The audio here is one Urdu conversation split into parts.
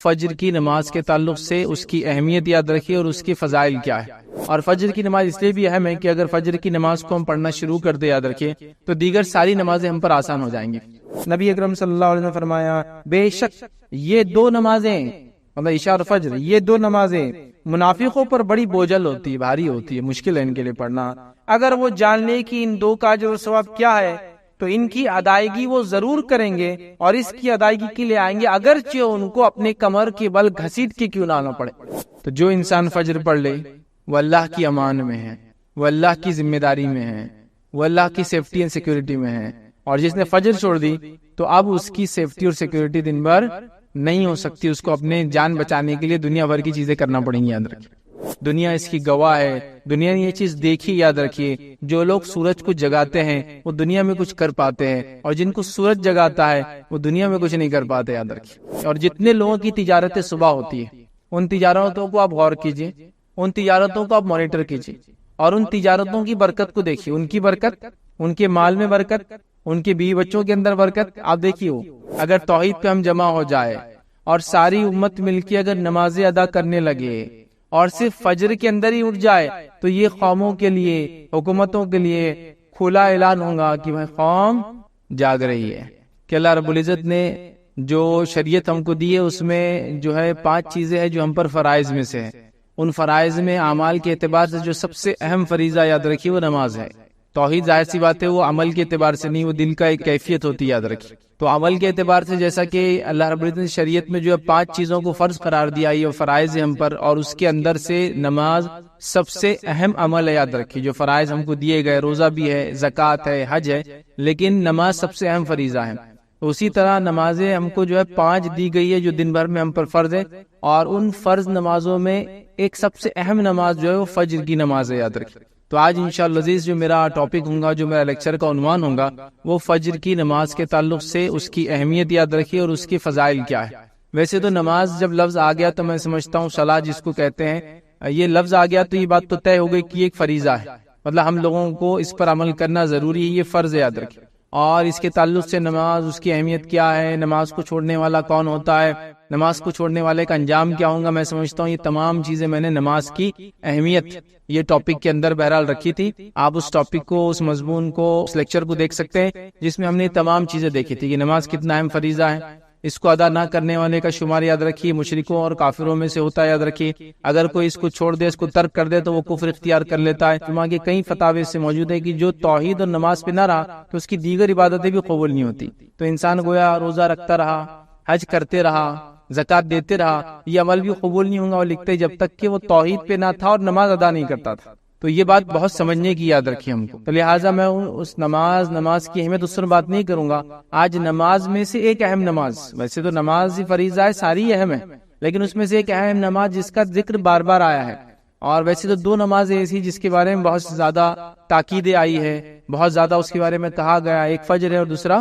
فجر کی نماز کے تعلق سے اس کی اہمیت یاد رکھیے اور اس کی فضائل کیا ہے. اور فجر کی نماز اس لیے بھی اہم ہے کہ اگر فجر کی نماز کو ہم پڑھنا شروع کر دیں یاد رکھیے تو دیگر ساری نمازیں ہم پر آسان ہو جائیں گی. نبی اکرم صلی اللہ علیہ وسلم نے فرمایا بے شک یہ دو نمازیں مطلب عشاء اور فجر یہ دو نمازیں منافقوں پر بڑی بوجھل ہوتی ہے، بھاری ہوتی ہے، مشکل ہے ان کے لیے پڑھنا. اگر وہ جان لے کہ ان دو کا اجر و ثواب کیا ہے تو ان کی ادائیگی وہ ضرور کریں گے اور اس کی ادائیگی کے لیے آئیں گے اگرچہ ان کو اپنے کمر کے بل گھسیٹ کے کیوں نہ آنا پڑے. تو جو انسان فجر پڑھ لے وہ اللہ کی امان میں ہے، وہ اللہ کی ذمہ داری میں ہے، وہ اللہ کی سیفٹی اینڈ سیکیورٹی میں ہے. اور جس نے فجر چھوڑ دی تو اب اس کی سیفٹی اور سیکیورٹی دن بھر نہیں ہو سکتی. اس کو اپنے جان بچانے کے لیے دنیا بھر کی چیزیں کرنا پڑیں گی. یاد رکھیے دنیا اس کی گواہ ہے، دنیا نے یہ چیز دیکھی. یاد رکھیے جو لوگ سورج کو جگاتے ہیں وہ دنیا میں کچھ کر پاتے ہیں، اور جن کو سورج جگاتا ہے وہ دنیا میں کچھ نہیں کر پاتے. یاد رکھیے. اور جتنے لوگوں کی تجارتیں صبح ہوتی ہے ان تجارتوں کو آپ غور کیجیے، ان تجارتوں کو آپ مانیٹر کیجیے اور ان تجارتوں کی برکت کو دیکھیے. ان کی برکت، ان کے مال میں برکت، ان کے بیوی بچوں کے اندر برکت آپ دیکھیے. اگر توحید پہ ہم جمع ہو جائے اور ساری امت مل کے اگر نمازیں ادا کرنے لگے اور صرف فجر کے اندر ہی اٹھ جائے تو یہ قوموں کے لیے، حکومتوں کے لیے کھلا اعلان ہوگا کہ بھائی قوم جاگ رہی ہے. کہ اللہ رب العزت نے جو شریعت ہم کو دی ہے اس میں جو ہے 5 چیزیں ہیں جو ہم پر فرائض میں سے ہے. ان فرائض میں اعمال کے اعتبار سے جو سب سے اہم فریضہ یاد رکھیے وہ نماز ہے. توحید ظاہر سی بات ہے وہ عمل کے اعتبار سے نہیں، وہ دل کا ایک کیفیت ہوتی ہے. یاد رکھیے تو عمل کے اعتبار سے جیسا کہ اللہ رب العزت نے شریعت میں جو ہے 5 چیزوں کو فرض قرار دیا، یہ فرائض ہے ہم پر، اور اس کے اندر سے نماز سب سے اہم عمل ہے. یاد رکھیے جو فرائض ہم کو دیے گئے، روزہ بھی ہے، زکوٰۃ ہے، حج ہے، لیکن نماز سب سے اہم فریضہ ہے. اسی طرح نمازیں ہم کو جو ہے 5 دی گئی ہے جو دن بھر میں ہم پر فرض ہے، اور ان فرض نمازوں میں ایک سب سے اہم نماز جو ہے وہ فجر کی نماز ہے. یاد رکھیے تو آج انشاءاللہ عزیز جو میرا ٹاپک ہوگا، جو میرا لیکچر کا عنوان ہوگا وہ فجر کی نماز کے تعلق سے اس کی اہمیت یاد رکھیے اور اس کی فضائل کیا ہے. ویسے تو نماز جب لفظ آ گیا تو میں سمجھتا ہوں صلاۃ جس کو کہتے ہیں، یہ لفظ آ گیا تو یہ بات تو طے ہو گئی کہ ایک فریضہ ہے، مطلب ہم لوگوں کو اس پر عمل کرنا ضروری ہے، یہ فرض ہے. یاد رکھیے اور اس کے تعلق سے نماز، اس کی اہمیت کیا ہے، نماز کو چھوڑنے والا کون ہوتا ہے، نماز کو چھوڑنے والے کا انجام کیا ہوگا. میں سمجھتا ہوں یہ تمام چیزیں میں نے نماز کی اہمیت یہ ٹاپک کے اندر بہرحال رکھی تھی. آپ اس ٹاپک کو، اس مضمون کو، اس لیکچر کو دیکھ سکتے ہیں جس میں ہم نے تمام چیزیں دیکھی تھی کہ نماز کتنا اہم فریضہ ہے. اس کو ادا نہ کرنے والے کا شمار یاد رکھیے مشرکوں اور کافروں میں سے ہوتا ہے. یاد رکھیے اگر کوئی اس کو چھوڑ دے، اس کو ترک کر دے تو وہ کفر اختیار کر لیتا ہے. وہاں کے کئی فتاوی سے موجود ہے کہ جو توحید اور نماز پہ نہ رہا تو اس کی دیگر عبادتیں بھی قبول نہیں ہوتی. تو انسان گویا روزہ رکھتا رہا، حج کرتے رہا، زکوٰۃ دیتے رہا، یہ عمل بھی قبول نہیں ہوگا اور لکھتے جب تک کہ وہ توحید پہ نہ تھا اور نماز ادا نہیں کرتا تھا. تو یہ بات بہت سمجھنے کی یاد رکھی ہم کو. تو لہٰذا میں اس نماز کی اہمیت اس پر بات نہیں کروں گا. آج نماز میں سے ایک اہم نماز، ویسے تو نماز ہی فریضہ ہے، ساری اہم ہے، لیکن اس میں سے ایک اہم نماز جس کا ذکر بار بار آیا ہے، اور ویسے تو 2 نمازیں ایسی جس کے بارے میں بہت زیادہ تاکیدیں آئی ہے، بہت زیادہ اس کے بارے میں کہا گیا، ایک فجر ہے اور دوسرا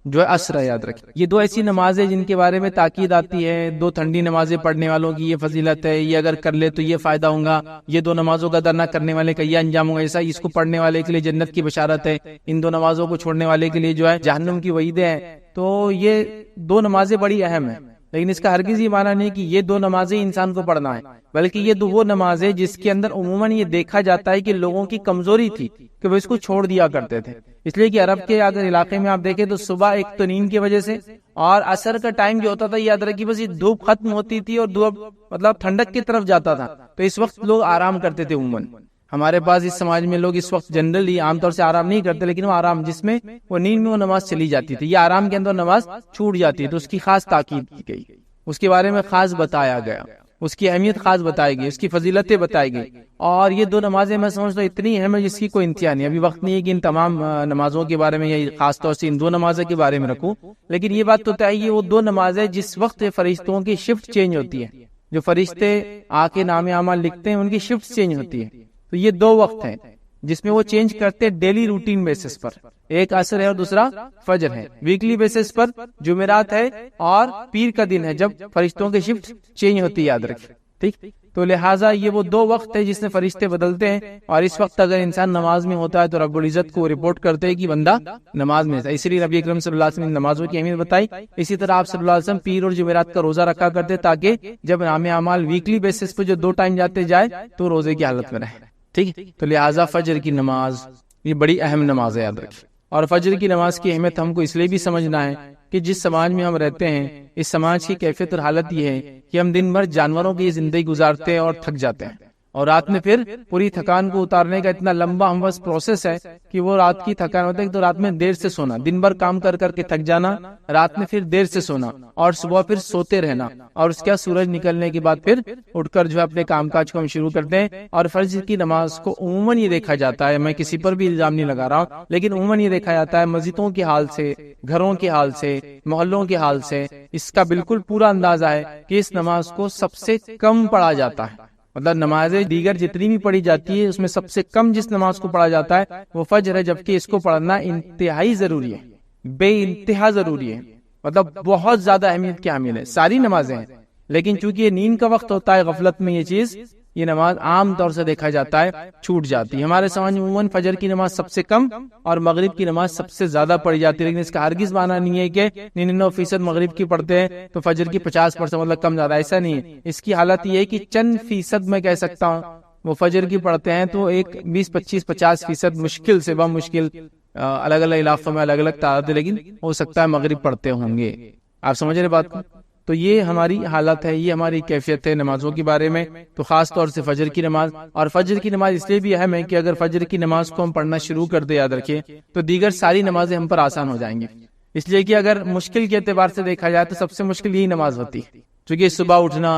جو ہے عصر ہے. یاد رکھیں یہ 2 ایسی نمازیں جن کے بارے میں تاکید آتی ہے. 2 ٹھنڈی نمازیں پڑھنے والوں کی یہ فضیلت ہے، یہ اگر کر لے تو یہ فائدہ ہوگا، یہ 2 نمازوں کا ادا نہ کرنے والے کا یہ انجام ہوگا. ایسا اس کو پڑھنے والے کے لیے جنت کی بشارت ہے، ان 2 نمازوں کو چھوڑنے والے کے لیے جو ہے جہنم کی وعیدیں ہیں. تو یہ 2 نمازیں بڑی اہم ہیں، لیکن اس کا ہرگز یہ معنی نہیں کہ یہ 2 نمازیں انسان کو پڑھنا ہے، بلکہ یہ وہ نمازیں جس کے اندر عموماً یہ دیکھا جاتا ہے کہ لوگوں کی کمزوری تھی کہ وہ اس کو چھوڑ دیا کرتے تھے. اس لیے کہ عرب کے اگر علاقے میں آپ دیکھیں تو صبح ایک تو نیند کی وجہ سے، اور عصر کا ٹائم جو ہوتا تھا یاد رکھیے بس یہ دھوپ ختم ہوتی تھی اور دھوپ مطلب ٹھنڈک کی طرف جاتا تھا، تو اس وقت لوگ آرام کرتے تھے. عموماً ہمارے پاس اس سماج میں لوگ اس وقت جنرلی عام طور سے آرام نہیں کرتے، لیکن وہ آرام جس میں وہ نیند میں وہ نماز چلی جاتی تھی، یہ آرام کے اندر نماز چھوٹ جاتی ہے. تو اس کی خاص تاکید کی گئی، اس کے بارے میں خاص بتایا گیا، اس کی اہمیت خاص بتائی گئی، اس کی فضیلتیں بتائی گئی. اور یہ 2 نمازیں میں سمجھتا ہوں اتنی اہم ہے جس کی کوئی انتہا نہیں. ابھی وقت نہیں ہے کہ ان تمام نمازوں کے بارے میں یا خاص طور سے ان 2 نمازوں کے بارے میں رکھوں، لیکن یہ بات تو طے ہے وہ 2 نمازیں جس وقت فرشتوں کی شفٹ چینج ہوتی ہے، جو فرشتے آ کے نام اعمال لکھتے ہیں ان کی شفٹ چینج ہوتی ہے. تو یہ 2 وقت ہیں جس میں وہ چینج کرتے ڈیلی روٹین بیسس پر. ایک عصر ہے اور دوسرا فجر ہے. ویکلی بیسس پر جمعرات ہے اور پیر کا دن ہے جب فرشتوں کی شفٹ چینج ہوتی ہے. یاد رکھیں ٹھیک. تو لہٰذا یہ وہ دو وقت ہے جس میں فرشتے بدلتے ہیں، اور اس وقت اگر انسان نماز میں ہوتا ہے تو رب العزت کو رپورٹ کرتے ہیں کہ بندہ نماز میں ہے۔ اسی لیے نبی اکرم صلی اللہ علیہ وسلم نے نمازوں کی اہمیت بتائی۔ اسی طرح آپ صلی اللہ علیہ وسلم پیر اور جمعرات کا روزہ رکھا کرتے تاکہ جب نام اعمال ویکلی بیسس پہ جو 2 ٹائم جاتے جائے تو روزے کی حالت میں رہے، ٹھیک ہے۔ تو لہٰذا فجر کی نماز یہ بڑی اہم نماز ہے، یاد رکھیں۔ اور فجر کی نماز کی اہمیت ہم کو اس لیے بھی سمجھنا ہے کہ جس سماج میں ہم رہتے ہیں، اس سماج کی کیفیت اور حالت یہ ہے کہ ہم دن بھر جانوروں کی زندگی گزارتے ہیں اور تھک جاتے ہیں، اور رات میں پھر پوری تھکان کو اتارنے کا اتنا لمبا ہم بس پروسیس ہے کہ وہ رات کی تھکان ہوتا ہے تو رات میں دیر سے سونا، دن بھر کام کر کر کے تھک جانا، رات میں پھر دیر سے سونا اور صبح پھر سوتے رہنا، اور اس کے سورج نکلنے کے بعد پھر اٹھ کر جو ہے اپنے کام کاج کو ہم شروع کرتے ہیں۔ اور فجر کی نماز کو عموماً یہ دیکھا جاتا ہے، میں کسی پر بھی الزام نہیں لگا رہا ہوں، لیکن عموماً یہ دیکھا جاتا ہے مسجدوں کے حال سے، گھروں کے حال سے، محلوں کے حال سے اس کا بالکل پورا اندازہ ہے کہ اس نماز کو سب سے کم پڑھا جاتا ہے۔ مطلب نمازیں دیگر جتنی بھی پڑھی جاتی ہے اس میں سب سے کم جس نماز کو پڑھا جاتا ہے وہ فجر ہے، جبکہ اس کو پڑھنا انتہائی ضروری ہے، بے انتہا ضروری ہے، مطلب بہت زیادہ اہمیت کی حامل ہے۔ ساری نمازیں ہیں لیکن چونکہ یہ نیند کا وقت ہوتا ہے، غفلت میں یہ چیز، یہ نماز عام طور سے دیکھا جاتا ہے چھوٹ جاتی ہے۔ ہمارے سماج میں عموماً فجر کی نماز سب سے کم اور مغرب کی نماز سب سے زیادہ پڑھی جاتی ہے، لیکن اس کا ہرگز معنی نہیں ہے کہ 99% مغرب کی پڑھتے ہیں تو فجر کی 50% مطلب کم زیادہ، ایسا نہیں ہے۔ اس کی حالت یہ ہے کہ چند فیصد میں کہہ سکتا ہوں وہ فجر کی پڑھتے ہیں تو ایک 20-25-50% مشکل سے بمشکل الگ الگ علاقوں میں الگ الگ تعداد ہے، لیکن ہو سکتا ہے مغرب پڑھتے ہوں گے۔ آپ سمجھ رہے بات کو؟ تو یہ ہماری حالت ہے، یہ ہماری کیفیت ہے نمازوں کے بارے میں، تو خاص طور سے فجر کی نماز۔ اور فجر کی نماز اس لیے بھی اہم ہے کہ اگر فجر کی نماز کو ہم پڑھنا شروع کر دیں، یاد رکھیے، تو دیگر ساری نمازیں ہم پر آسان ہو جائیں گی۔ اس لیے کہ اگر مشکل کے اعتبار سے دیکھا جائے تو سب سے مشکل یہی نماز ہوتی ہے، کیونکہ صبح اٹھنا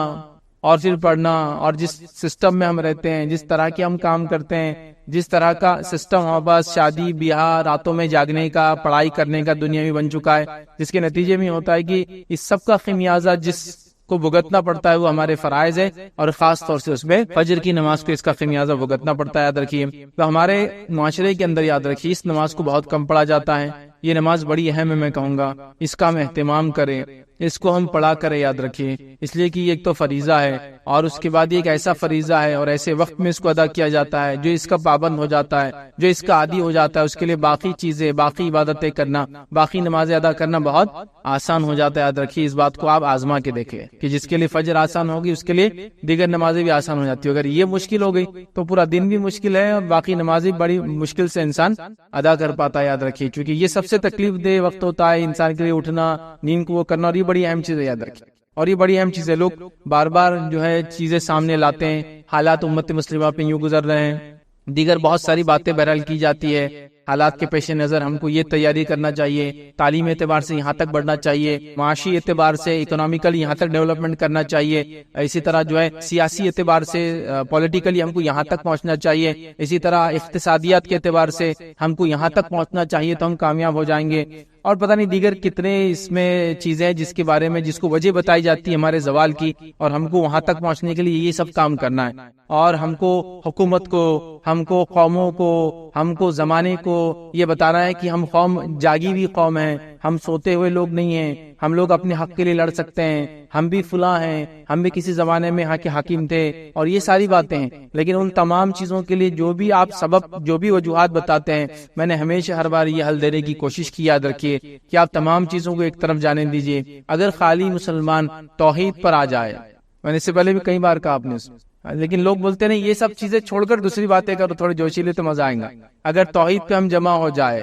اور پھر پڑھنا، اور جس سسٹم میں ہم رہتے ہیں، جس طرح کے ہم کام کرتے ہیں، جس طرح کا سسٹم ہمارے پاس شادی بیاہ، راتوں میں جاگنے کا، پڑھائی کرنے کا دنیا میں بن چکا ہے، جس کے نتیجے میں ہوتا ہے کہ اس سب کا خمیازہ جس کو بھگتنا پڑتا ہے وہ ہمارے فرائض ہے، اور خاص طور سے اس میں فجر کی نماز کو اس کا خمیازہ بھگتنا پڑتا ہے، یاد رکھیے۔ تو ہمارے معاشرے کے اندر یاد رکھیے اس نماز کو بہت کم پڑھا جاتا ہے، یہ نماز بڑی اہم ہے، میں کہوں گا اس کا ہم اہتمام کریں، اس کو ہم پڑھا کریں، یاد رکھیے، اس لیے کہ یہ ایک تو فریضہ ہے، اور اس کے بعد یہ ایک ایسا فریضہ ہے اور ایسے وقت میں اس کو ادا کیا جاتا ہے، جو اس کا پابند ہو جاتا ہے، جو اس کا عادی ہو جاتا ہے، اس کے لیے باقی چیزیں، باقی عبادتیں کرنا، باقی نمازیں ادا کرنا بہت آسان ہو جاتا ہے۔ یاد رکھیے اس بات کو آپ آزما کے دیکھیں کہ جس کے لیے فجر آسان ہوگی اس کے لیے دیگر نمازیں بھی آسان ہو جاتی ہے۔ اگر یہ مشکل ہو گئی تو پورا دن بھی مشکل ہے، اور باقی نمازیں بڑی مشکل سے انسان ادا کر پاتا ہے، یاد رکھیے، کیونکہ یہ سب سے تکلیف دہ وقت ہوتا ہے انسان کے لیے، اٹھنا، نیند کو وہ کرنا، اور یہ بڑی اہم چیز ہے، یاد رکھیے۔ اور یہ بڑی اہم چیز ہے، لوگ بار بار جو ہے چیزیں سامنے لاتے ہیں، حالات امت مسلمہ پہ یوں گزر رہے ہیں، دیگر بہت ساری باتیں بہرحال کی جاتی ہے، حالات کے پیش نظر ہم کو یہ تیاری کرنا چاہیے، تعلیم اعتبار سے یہاں تک بڑھنا چاہیے، معاشی اعتبار سے اکنامیکلی یہاں تک ڈیولپمنٹ کرنا چاہیے، اسی طرح جو ہے سیاسی اعتبار سے پولیٹیکلی ہم کو یہاں تک پہنچنا چاہیے، اسی طرح اقتصادیات کے اعتبار سے ہم کو یہاں تک پہنچنا چاہیے تو ہم کامیاب ہو جائیں گے، اور پتہ نہیں دیگر کتنے اس میں چیزیں جس کے بارے میں جس کو وجہ بتائی جاتی ہے ہمارے زوال کی، اور ہم کو وہاں تک پہنچنے کے لیے یہ سب کام کرنا ہے، اور ہم کو حکومت کو، ہم کو قوموں کو، ہم کو زمانے کو یہ بتانا ہے کہ ہم قوم جاگی ہوئی قوم ہیں، ہم سوتے ہوئے لوگ نہیں ہیں، ہم لوگ اپنے حق کے لیے لڑ سکتے ہیں، ہم بھی فلاں ہیں، ہم بھی کسی زمانے میں یہاں کے حاکم تھے، اور یہ ساری باتیں ہیں۔ لیکن ان تمام چیزوں کے لیے جو بھی آپ سبب، جو بھی وجوہات بتاتے ہیں، میں نے ہمیشہ ہر بار یہ حل دینے کی کوشش کی، یاد رکھیے کہ آپ تمام چیزوں کو ایک طرف جانے دیجئے۔ اگر خالی مسلمان توحید پر آ جائے، میں نے اس سے پہلے بھی کئی بار کہا آپ نے، لیکن لوگ بولتے نہیں یہ سب چیزیں چھوڑ کر دوسری باتیں کرو، تھوڑے جوشیلے تو مزہ آئے گا۔ اگر توحید پہ ہم جمع ہو جائے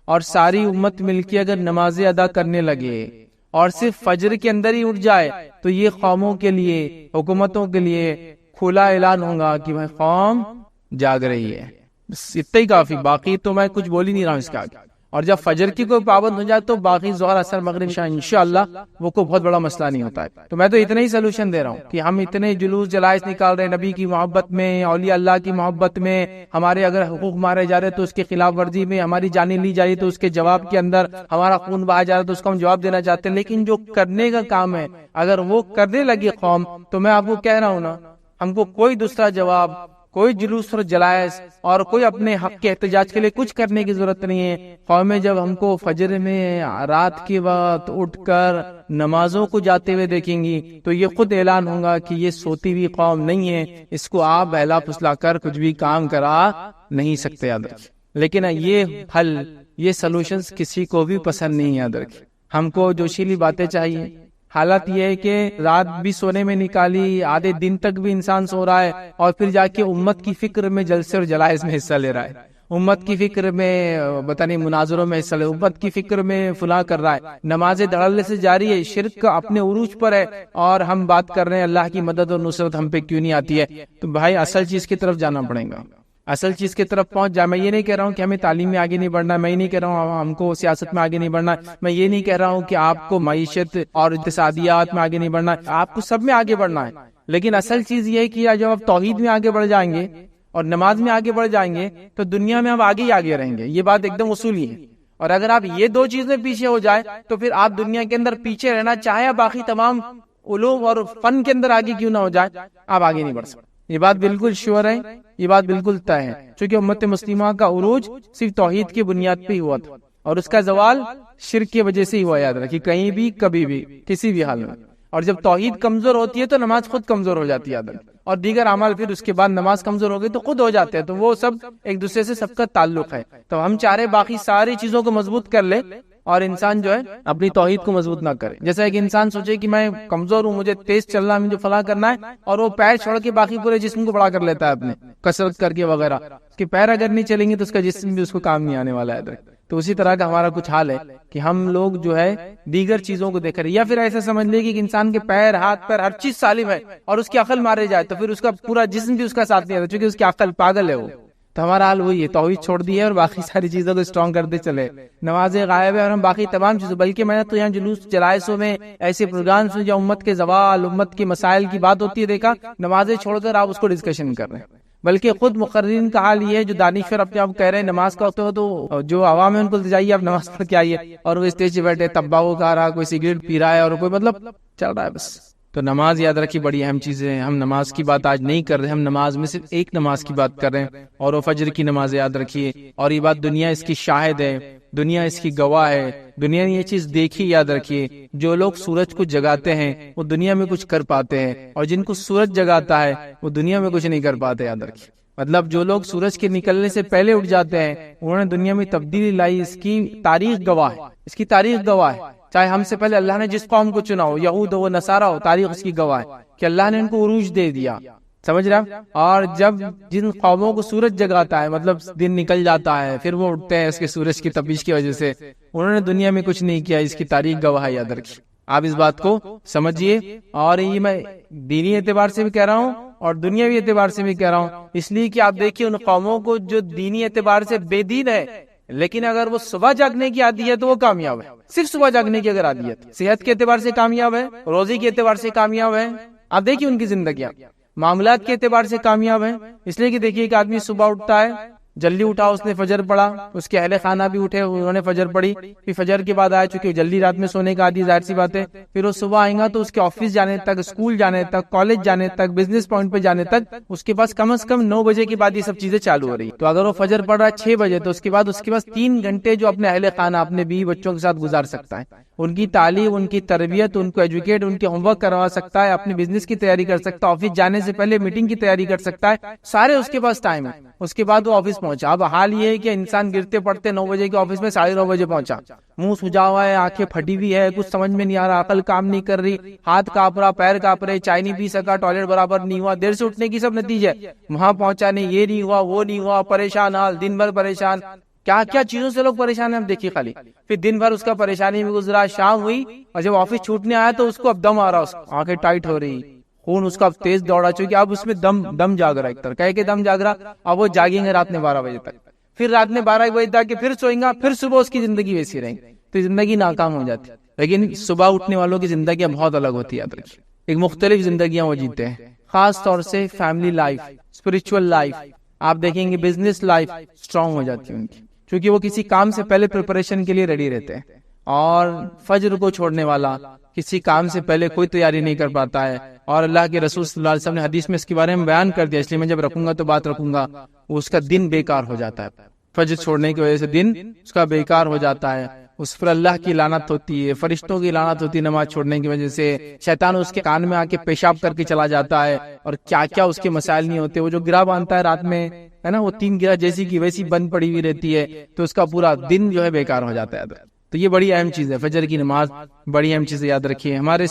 اور ساری امت مل کے اگر نمازیں ادا کرنے لگے اور صرف فجر کے اندر ہی اٹھ جائے تو یہ قوموں کے لیے، حکومتوں کے لیے کھلا اعلان ہوگا کہ بھائی قوم جاگ رہی ہے، بس اتنا ہی کافی، باقی تو میں کچھ بول ہی نہیں رہا ہوں اس کا آگے۔ اور جب فجر کی کوئی پابند ہو جائے تو باقی ظہر اثر مغرب عشاء انشاءاللہ وہ کوئی بہت بڑا مسئلہ نہیں ہوتا ہے۔ تو میں تو اتنا ہی سلوشن دے رہا ہوں کہ ہم اتنے جلوس جلائس نکال رہے ہیں نبی کی محبت میں، اولیاء اللہ کی محبت میں، ہمارے اگر حقوق مارے جا رہے تو اس کے خلاف ورزی میں، ہماری جانیں لی جا رہی تو اس کے جواب کے اندر، ہمارا خون بہا جا رہا تو اس کو ہم جواب دینا چاہتے ہیں، لیکن جو کرنے کا کام ہے اگر وہ کرنے لگی قوم تو میں آپ کو کہہ رہا ہوں نا، ہم کو کوئی دوسرا جواب، کوئی جلوس اور جلائس اور کوئی اپنے حق کے احتجاج کے لیے کچھ کرنے کی ضرورت نہیں ہے۔ قومیں جب ہم کو فجر میں رات کے وقت اٹھ کر نمازوں کو جاتے ہوئے دیکھیں گی تو یہ خود اعلان ہوگا کہ یہ سوتی ہوئی قوم نہیں ہے، اس کو آپ بہلا پھسلا کر کچھ بھی کام کرا نہیں سکتے، یاد رکھیں۔ لیکن یہ حل، یہ سلوشنز کسی کو بھی پسند نہیں، یاد رکھیں۔ ہم کو جوشیلی باتیں چاہیے۔ حالت یہ ہے کہ رات بھی سونے میں نکالی، آدھے دن تک بھی انسان سو رہا ہے، اور پھر جا کے امت کی فکر میں جلسے اور جلائز میں حصہ لے رہا ہے، امت کی فکر میں پتہ نہیں مناظروں میں حصہ لے، امت کی فکر میں فلاں کر رہا ہے، نمازیں دھڑلے سے جاری ہے، شرک کا اپنے عروج پر ہے، اور ہم بات کر رہے ہیں اللہ کی مدد اور نصرت ہم پہ کیوں نہیں آتی ہے۔ تو بھائی اصل چیز کی طرف جانا پڑے گا، اصل چیز کی طرف پہنچ جائے۔ میں یہ نہیں کہہ رہا ہوں کہ ہمیں تعلیم میں آگے نہیں بڑھنا، میں یہ نہیں کہہ رہا ہوں ہم کو سیاست میں آگے نہیں بڑھنا، میں یہ نہیں کہہ رہا ہوں کہ آپ کو معیشت اور اقتصادیات میں آگے نہیں بڑھنا، آپ کو سب میں آگے بڑھنا ہے۔ لیکن اصل چیز یہ ہے کہ جب آپ توحید میں آگے بڑھ جائیں گے اور نماز میں آگے بڑھ جائیں گے تو دنیا میں ہم آگے ہی آگے رہیں گے، یہ بات ایک دم اصولی ہے۔ اور اگر آپ یہ دو چیزیں پیچھے ہو جائے تو پھر آپ دنیا کے اندر پیچھے رہنا چاہے باقی تمام علوم اور فن کے اندر آگے کیوں نہ ہو جائے، آپ آگے نہیں بڑھ سکتے۔ یہ بات بالکل شیور ہے، یہ بات بالکل طے ہے، چونکہ امت مسلمہ کا عروج صرف توحید کی بنیاد پہ ہی ہوا تھا، اور اس کا زوال شرک کی وجہ سے ہی ہوا، یاد رکھیے، کہیں بھی کبھی بھی کسی بھی حال میں۔ اور جب توحید کمزور ہوتی ہے تو نماز خود کمزور ہو جاتی ہے، یاد رکھیے، اور دیگر اعمال پھر اس کے بعد نماز کمزور ہو گئی تو خود ہو جاتے ہیں، تو وہ سب ایک دوسرے سے سب کا تعلق ہے۔ تو ہم چاہ رہے باقی ساری چیزوں کو مضبوط کر لے اور انسان جو ہے اپنی توحید کو مضبوط نہ کرے۔ جیسا کہ انسان سوچے کہ میں کمزور ہوں، مجھے تیز چلنا ہے، مجھے فلاں کرنا ہے، اور وہ پیر چھوڑ کے باقی پورے جسم کو بڑا کر لیتا ہے اپنے کسرت کر کے وغیرہ، اس کے پیر اگر نہیں چلیں گے تو اس کا جسم بھی اس کو کام نہیں آنے والا ہے۔ تو اسی طرح کا ہمارا کچھ حال ہے کہ ہم لوگ جو ہے دیگر چیزوں کو دیکھ رہے، یا پھر ایسا سمجھ لے کہ انسان کے پیر، ہاتھ پیر ہر چیز سالم ہے اور اس کی عقل مارے جائے تو پھر اس کا پورا جسم بھی اس کا ساتھ نہیں آتا، چونکہ اس کی عقل پاگل ہے وہ۔ تو ہمارا حال وہی ہے، توحید چھوڑ دی ہے اور باقی ساری چیزوں کو اسٹرانگ کرتے چلے، نمازیں غائب ہے اور ہم باقی تمام چیزوں، بلکہ میں نے تو یہاں جلوس جلائسوں میں ایسے پروگرامز میں جو امت کے زوال، امت کے مسائل کی بات ہوتی ہے دیکھا، نمازیں چھوڑ کر آپ اس کو ڈسکشن کر رہے ہیں۔ بلکہ خود مقررین کا حال یہ ہے جو دانشور اپنے آپ کہہ رہے ہیں نماز کا وقت ہو تو جو عوام ہے ان کو جائیے آپ نماز پڑھ کے آئیے، اور وہ اسٹیج پہ بیٹھے تمباکو کھا رہا، کوئی سگریٹ پی رہا ہے، اور کوئی مطلب چل رہا ہے بس۔ تو نماز یاد رکھیے بڑی اہم چیز ہے، ہم نماز کی بات آج نہیں کر رہے، ہم نماز میں صرف ایک نماز کی بات کر رہے ہیں، اور وہ فجر کی نماز یاد رکھیے، اور یہ بات دنیا اس کی شاہد ہے، دنیا اس کی گواہ ہے، دنیا نے یہ چیز دیکھی، یاد رکھیے، جو لوگ سورج کو جگاتے ہیں وہ دنیا میں کچھ کر پاتے ہیں، اور جن کو سورج جگاتا ہے وہ دنیا میں کچھ نہیں کر پاتے، یاد رکھیے۔ مطلب جو لوگ سورج کے نکلنے سے پہلے اٹھ جاتے ہیں انہوں نے دنیا میں تبدیلی لائی، اس کی تاریخ گواہ ہے، اس کی تاریخ گواہ ہے، چاہے ہم سے پہلے اللہ نے جس قوم کو چنا ہو، یہود ہو نصارہ ہو، تاریخ اس کی گواہ ہے کہ اللہ نے ان کو عروج دے دیا، سمجھ رہے ہیں؟ اور جب جن قوموں کو سورج جگاتا ہے، مطلب دن نکل جاتا ہے پھر وہ اٹھتے ہیں اس کے سورج کی تپش کی وجہ سے، انہوں نے دنیا میں کچھ نہیں کیا، اس کی تاریخ گواہ ہے، یاد رکھیے، آپ اس بات کو سمجھیے۔ اور یہ میں دینی اعتبار سے بھی کہہ رہا ہوں اور دنیاوی اعتبار سے بھی کہہ رہا ہوں، اس لیے کہ آپ دیکھیے ان قوموں کو جو دینی اعتبار سے بے دین ہے، لیکن اگر وہ صبح جاگنے کی عادی ہے تو وہ کامیاب ہے، صرف صبح جاگنے کی اگر عادی ہے، صحت کے اعتبار سے کامیاب ہے، روزی کے اعتبار سے کامیاب ہے، آپ دیکھیے ان کی زندگیاں، معاملات کے اعتبار سے کامیاب ہے، اس لیے کہ دیکھیے ایک آدمی صبح اٹھتا ہے، جلدی اٹھا، اس نے فجر پڑھا، اس کے اہل خانہ بھی اٹھے، انہوں نے فجر پڑھی، پھر فجر کے بعد آیا، چونکہ جلدی رات میں سونے کا عادی، ظاہر سی بات ہے، پھر وہ صبح آئیں گا تو اس کے آفس جانے تک، اسکول جانے تک، کالج جانے تک، بزنس پوائنٹ پہ جانے تک اس کے پاس کم از کم 9 بجے کے بعد یہ سب چیزیں چالو ہو رہی۔ تو اگر وہ فجر پڑھ رہا ہے 6 بجے تو اس کے پاس 3 گھنٹے جو اپنے اہل خانہ، اپنے بیوی بچوں کے ساتھ گزار سکتا ہے، ان کی تعلیم، ان کی تربیت، ان کو ایجوکیٹ، ان کے ہوم ورک کروا سکتا ہے، اپنے بزنس کی تیاری کر سکتا ہے، آفس جانے سے پہلے میٹنگ کی تیاری کر سکتا ہے، سارے اس کے پاس ٹائم ہے، اس کے بعد وہ آفس پہنچا۔ اب حال یہ ہے کہ انسان گرتے پڑتے 9 بجے کے آفس میں 9:30 بجے پہنچا، منہ سجا ہوا ہے، آنکھیں پھٹی ہوئی ہے، کچھ سمجھ میں نہیں آ رہا، عقل کام نہیں کر رہی، ہاتھ کانپ رہا، پیر کانپ رہے، چائے نہیں پی سکا، ٹوائلٹ برابر نہیں ہوا، دیر سے اٹھنے کی سب نتیجے، وہاں پہنچا نہیں، یہ نہیں ہوا، وہ نہیں ہوا، پریشان حال، دن بھر پریشان، کیا کیا چیزوں سے لوگ پریشان ہیں ہم دیکھیے خالی، پھر دن بھر اس کا پریشانی میں گزرا، شام ہوئی اور جب آفس چھوٹنے آیا تو اس کو اب دم آ رہا، اس کو آنکھیں ٹائٹ ہو رہی، خون اس کا اب تیز دوڑا، چونکہ اب اس میں دم جاگ رہا، ایک طرح کہہ کے دم جاگ رہا، اب وہ جاگیں گے رات میں 12 بجے تک، پھر رات میں 12 بجے تک پھر سوئیں گا، پھر صبح اس کی زندگی ویسی رہے گی، تو زندگی ناکام ہو جاتی ہے۔ لیکن صبح اٹھنے والوں کی زندگیاں بہت الگ ہوتی ہے، یاد رکھیے، ایک مختلف زندگیاں وہ جیتے ہیں، خاص طور سے فیملی لائف، اسپرچول لائف، آپ دیکھیں گے بزنس لائف اسٹرانگ ہو جاتی ہے ان کی، کیونکہ وہ کسی کام سے پہلے پریپریشن کے لیے ریڈی رہتے ہیں، اور فجر کو چھوڑنے والا کسی کام سے پہلے کوئی تیاری نہیں کر پاتا ہے، اور اللہ کے رسول صلی اللہ علیہ وسلم نے حدیث میں اس کے بارے میں بیان کر دیا، اس لیے میں جب رکھوں گا تو بات رکھوں گا، اس کا دن بیکار ہو جاتا ہے، فجر چھوڑنے کی وجہ سے دن اس کا بیکار ہو جاتا ہے، اس پر اللہ کی لعنت ہوتی ہے، فرشتوں کی لعنت ہوتی ہے نماز چھوڑنے کی وجہ سے، شیطان اس کے کان میں آ کے پیشاب کر کے چلا جاتا ہے، اور کیا کیا اس کے مسائل نہیں ہوتے، وہ جو گرہ باندھتا ہے رات میں ہے نا، وہ 3 گرہ جیسی کی ویسی بند پڑی ہوئی رہتی ہے، تو اس کا پورا دن جو ہے بیکار ہو جاتا ہے۔ تو یہ بڑی اہم چیز ہے، فجر کی نماز بڑی اہم چیز ہے، یاد رکھیے۔ ہمارے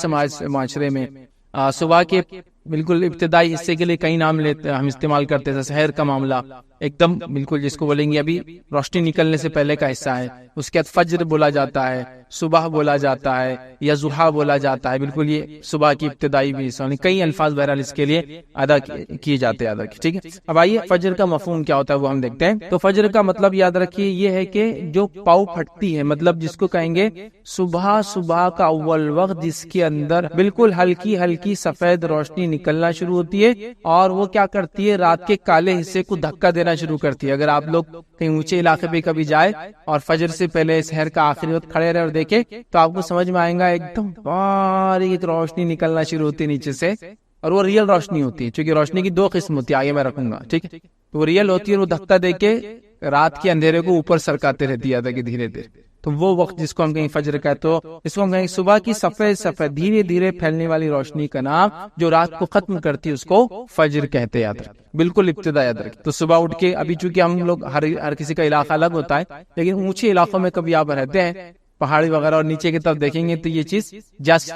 معاشرے میں صبح کے بالکل ابتدائی حصے کے لیے کئی نام لیتے ہم استعمال کرتے ہیں، سحر کا معاملہ ایک دم بالکل جس کو بولیں گے ابھی روشنی نکلنے سے پہلے کا حصہ ہے، اس کے بعد فجر بولا جاتا ہے، صبح بولا جاتا ہے، یا ضحیٰ بولا جاتا ہے، بالکل یہ صبح کی ابتدائی بھی حصہ، کئی الفاظ بہرحال اس کے لیے ادا کیے جاتے ہیں، ٹھیک ہے۔ اب آئیے فجر کا مفہوم کیا ہوتا ہے وہ ہم دیکھتے ہیں۔ تو فجر کا مطلب یاد رکھیے یہ ہے کہ جو پاؤ پھٹتی ہے، مطلب جس کو کہیں گے صبح کا اول وقت جس کے اندر بالکل ہلکی ہلکی سفید روشنی نکلنا شروع ہوتی ہے، اور وہ کیا کرتی ہے، رات کے کالے حصے کو دھکا دینا شروع کرتی ہے۔ اگر آپ لوگ کہیں اونچے علاقے پہ کبھی جائے اور فجر سے پہلے سحر کا آخری وقت کھڑے رہے اور دیکھے تو آپ کو سمجھ میں آئے گا ایک دم باریک روشنی نکلنا شروع ہوتی ہے نیچے سے، اور وہ ریئل روشنی ہوتی ہے، چونکہ روشنی کی 2 قسم ہوتی ہے، آگے میں رکھوں گا، ٹھیک ہے۔ تو وہ ریئل ہوتی ہے، وہ دھکا دے کے رات کے اندھیرے کو اوپر سرکاتے رہتی ہے کہ دھیرے دھیرے، تو وہ وقت جس کو ہم کہیں فجر کا ہے، تو اس کو ہم کہیں صبح کی سفید دھیرے دھیرے پھیلنے والی روشنی کا نام جو رات کو ختم کرتی ہے اس کو فجر کہتے ہیں، یاد رکھیں، بالکل ابتدا یاد رکھیں۔ تو صبح اٹھ کے ابھی چونکہ ہم لوگ ہر کسی کا علاقہ الگ ہوتا ہے، لیکن اونچے علاقوں میں کبھی آپ رہتے ہیں پہاڑی وغیرہ اور نیچے کی طرف دیکھیں گے تو یہ چیز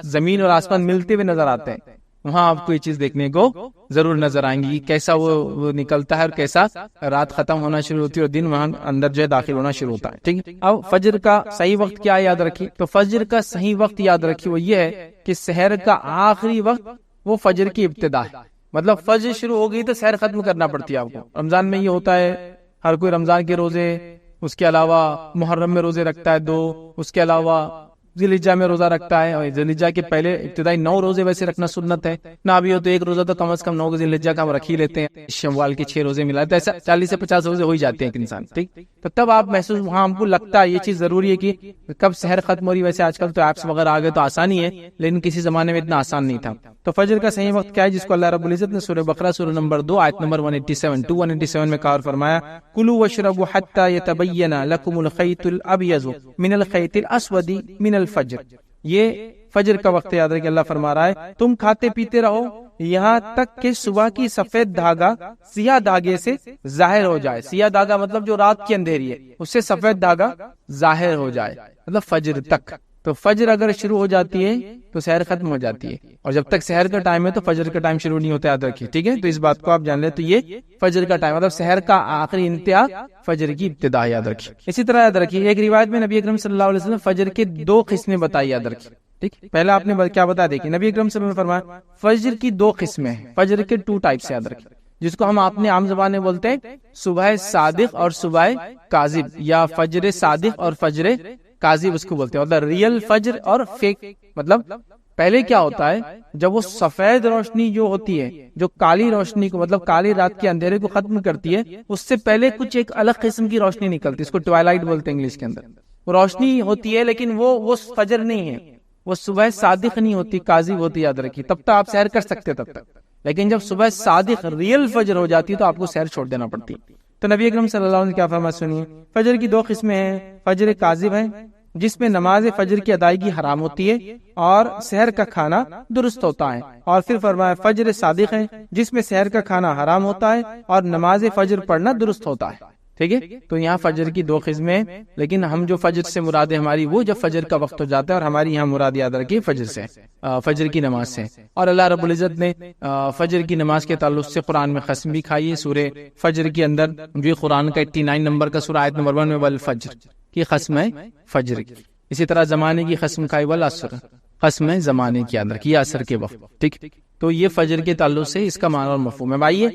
زمین اور آسمان ملتے ہوئے نظر آتے ہیں، وہاں آپ کو یہ چیز دیکھنے کو ضرور نظر آئیں گی، کیسا وہ نکلتا ہے اور کیسا رات ختم ہونا شروع ہوتی ہے اور دن وہاں اندر جو ہے داخل ہونا شروع ہوتا ہے، ٹھیک ہے۔ اب فجر کا صحیح وقت کیا یاد رکھیے، تو فجر کا صحیح وقت یاد رکھیے وہ یہ ہے کہ سحر کا آخری وقت وہ فجر کی ابتدا ہے، مطلب فجر شروع ہو گئی تو سحر ختم کرنا پڑتی ہے آپ کو۔ رمضان میں یہ ہوتا ہے، ہر کوئی رمضان کے روزے، اس کے علاوہ محرم میں روزے رکھتا ہے 2، اس کے علاوہ ذی الحجہ میں روزہ رکھتا ہے، اور ذی الحجہ کے پہلے ابتدائی 9 روزے ویسے رکھنا سنت ہے، نہ بھی ہو تو 1 روزہ تو کم از کم 9 ذی الحجہ کا ہم رکھ ہی لیتے ہیں، شوال کے 6 روزے ملاتے ہیں، ایسا 40 سے 50 روزے ہو ہی جاتے ہیں ایک انسان، ٹھیک۔ تو تب آپ محسوس وہاں ہم کو لگتا ہے یہ چیز ضروری ہے کہ کب سحر ختم ہو رہی، ویسے آج کل تو ایپس وغیرہ آ گئے تو آسانی ہے، لیکن کسی زمانے میں اتنا آسان نہیں تھا۔ تو فجر کا صحیح وقت کیا ہے، جس کو اللہ رب العزت نے سورہ بقرہ سورہ نمبر 2 آیت نمبر 187 میں کہا اور فرمایا، کلوا واشربوا حتى يتبين لكم الخيط الابيض من الخيط الاسود من الفجر، یہ فجر کا وقت یاد رکھیں، اللہ فرما رہا ہے تم کھاتے پیتے رہو یہاں تک کہ صبح کی سفید دھاگا سیاہ دھاگے سے ظاہر ہو جائے، سیاہ دھاگا مطلب جو رات کی اندھیری ہے اس سے سفید دھاگا ظاہر ہو جائے، مطلب فجر تک۔ تو فجر اگر شروع ہو جاتی ہے تو سحر ختم ہو جاتی ہے، اور جب تک سحر کا ٹائم ہے تو فجر کا ٹائم شروع نہیں ہوتا، یاد رکھیے، ٹھیک ہے۔ تو اس بات کو آپ جان لیں، تو یہ فجر کا ٹائم مطلب سحر کا آخری انتہا فجر کی ابتدا، یاد رکھیے۔ اسی طرح یاد رکھیے ایک روایت میں نبی اکرم صلی اللہ علیہ وسلم فجر کے 2 قسمیں بتائی، یاد رکھیے، ٹھیک۔ پہلا آپ نے کیا بتا دیکھیں، نبی اکرم صلی اللہ علیہ وسلم نے فرمایا فجر کی 2 قسمیں ہیں، فجر کے 2 ٹائپس، یاد رکھیں، جس کو ہم اپنے عام زبان میں بولتے ہیں صبح صادق اور صبح کاذب، یا فجر صادق اور فجر کاذب اس کو بولتے ہیں، مطلب ریئل فجر اور فیک۔ مطلب پہلے کیا ہوتا ہے، جب وہ سفید روشنی جو ہوتی ہے جو کالی روشنی کو مطلب کالی رات کے اندھیرے کو ختم کرتی ہے، اس سے پہلے کچھ ایک الگ قسم کی روشنی نکلتی ہے، اس کو ٹوائلائٹ بولتے ہیں انگلش کے اندر، وہ روشنی ہوتی ہے لیکن وہ فجر نہیں ہے، وہ صبح صادق نہیں ہوتی، کاذب ہوتی، یاد رکھیے۔ تب تک آپ سحر کر سکتے تب تک، لیکن جب صبح صادق ریئل فجر ہو جاتی ہے تو آپ کو سحر چھوڑ دینا پڑتی۔ تو نبی اکرم صلی اللہ علیہ وسلم نے کیا فرمایا سنیے، فجر کی 2 قسمیں ہیں، فجر کاذب ہے جس میں نماز فجر کی ادائیگی حرام ہوتی ہے اور سحر کا کھانا درست ہوتا ہے، اور پھر فرمایا فجر صادق ہے جس میں سحر کا کھانا حرام ہوتا ہے اور نماز فجر پڑھنا درست ہوتا ہے، ٹھیک ہے۔ تو یہاں فجر کی 2 قسمیں، لیکن ہم جو فجر سے مراد ہے ہماری وہ جب فجر کا وقت ہو جاتا ہے، اور ہماری یہاں مراد یاد رکھیے فجر سے، فجر کی نماز سے۔ اور اللہ رب العزت نے فجر کی نماز کے تعلق سے قرآن میں قسم بھی کھائی ہے، سورہ فجر کے اندر جو قرآن کا 89 نمبر کا سورہ آیت نمبر 1 میں والفجر کی قسم ہے فجر کی۔ اسی طرح زمانے کی قسم کھائی والعصر، قسم ہے زمانے کی، یاد رکھیے عصر کے وقت، ٹھیک۔ تو یہ فجر کے تعلق سے اس کا معنی اور مفہوم ہے۔ آئیے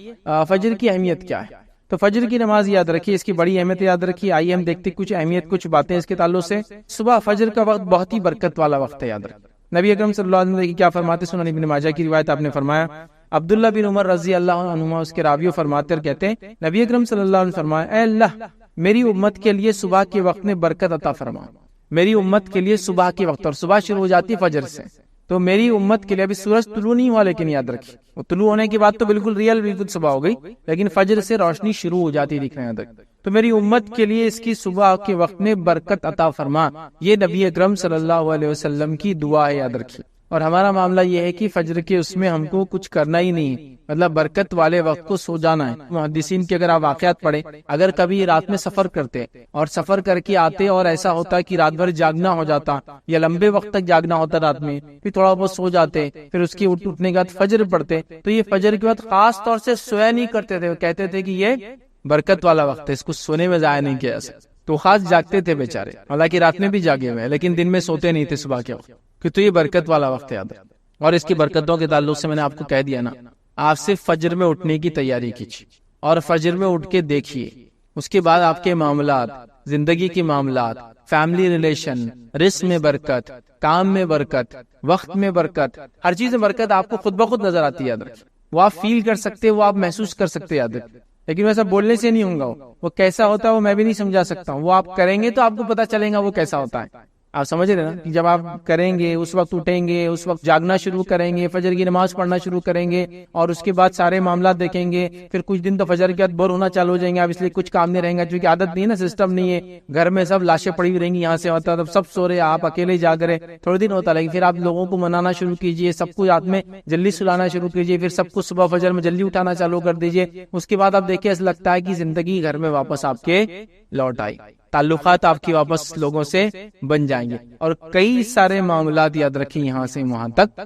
فجر کی اہمیت کیا ہے، تو فجر کی نماز یاد رکھیے، اس کی بڑی اہمیت یاد رکھیے۔ آئیے ہم دیکھتے کچھ اہمیت، کچھ باتیں اس کے تعلق سے۔ صبح فجر کا وقت بہت ہی برکت والا وقت ہے، یاد رکھیے۔ نبی اکرم صلی اللہ علیہ وسلم کیا فرماتے، سنن ابن ماجہ کی روایت، آپ نے فرمایا عبداللہ بن عمر رضی اللہ عنہما اس کے راوی فرماتے اور کہتے ہیں نبی اکرم صلی اللہ علیہ وسلم فرمایا، اے اللہ میری امت کے لیے صبح کے وقت میں برکت عطا فرما، میری امت کے لیے صبح کے وقت، اور صبح شروع ہو جاتی ہے فجر سے، تو میری امت کے لیے ابھی سورج طلوع نہیں ہوا، لیکن یاد رکھیے وہ طلوع ہونے کے بعد تو بالکل ریئل بالکل صبح ہو گئی، لیکن فجر سے روشنی شروع ہو جاتی دکھنا یاد رکھ، تو میری امت کے لیے اس کی صبح کے وقت میں برکت عطا فرما، یہ نبی اکرم صلی اللہ علیہ وسلم کی دعا ہے یاد رکھیے۔ اور ہمارا معاملہ یہ ہے کہ فجر کے اس میں ہم کو کچھ کرنا ہی نہیں ہے، مطلب برکت والے وقت کو سو جانا ہے۔ محدثین کے اگر آپ واقعات پڑھیں، اگر کبھی رات میں سفر کرتے اور سفر کر کے آتے اور ایسا ہوتا کہ رات بھر جاگنا ہو جاتا یا لمبے وقت تک جاگنا ہوتا رات میں، پھر تھوڑا بہت سو جاتے، پھر اس کی اٹھنے کے بعد فجر پڑھتے، تو یہ فجر کے بعد خاص طور سے سویا نہیں کرتے تھے، وہ کہتے تھے کہ یہ برکت والا وقت ہے، اس کو سونے میں ضائع نہیں کیا جا سکتا، تو خاص جاگتے تھے بیچارے، حالانکہ رات میں بھی جاگے ہوئے لیکن دن میں سوتے نہیں تھے صبح کے وقت، کہ تو یہ برکت والا وقت یاد ہے۔ اور اس کی برکتوں کے تعلق سے میں نے آپ کو کہہ دیا نا، آپ صرف فجر میں اٹھنے کی تیاری کیجیے اور فجر میں اٹھ کے دیکھیے، اس کے بعد آپ کے معاملات، زندگی کے معاملات، فیملی ریلیشن، رزق میں برکت، کام میں برکت، وقت میں برکت، ہر چیز میں برکت آپ کو خود بخود نظر آتی ہے یاد رکھیں، وہ آپ فیل کر سکتے، وہ آپ محسوس کر سکتے یاد رکھیں، لیکن ویسا بولنے سے نہیں ہوگا، وہ کیسا ہوتا ہے وہ میں بھی نہیں سمجھا سکتا ہوں، وہ آپ کریں گے تو آپ کو پتا چلے گا وہ کیسا ہوتا ہے۔ آپ سمجھ رہے نا کہ جب آپ کریں گے، اس وقت اٹھیں گے، اس وقت جاگنا شروع کریں گے، فجر کی نماز پڑھنا شروع کریں گے، اور اس کے بعد سارے معاملات دیکھیں گے، پھر کچھ دن تو فجر کے بعد بور ہونا چالو ہو جائیں گے آپ، اس لیے کچھ کام نہیں رہیں گا، کیونکہ عادت نہیں ہے نا، سسٹم نہیں ہے، گھر میں سب لاشیں پڑی ہوئی رہیں گی، یہاں سے ہوتا ہے سب سو رہے، آپ اکیلے جاگ رہے، تھوڑے دن ہوتا، لیکن پھر آپ لوگوں کو منانا شروع کیجئے، سب کو رات میں جلدی سلانا شروع کیجئے، پھر سب کو صبح فجر میں جلدی اٹھانا چالو کر دیجئے، اس کے بعد آپ دیکھیں ایسا لگتا ہے کہ زندگی گھر میں واپس آپ کے لوٹ آئی، تعلقات آپ کی واپس لوگوں سے بن جائیں گے، اور کئی سارے معاملات یاد رکھیں یہاں سے وہاں تک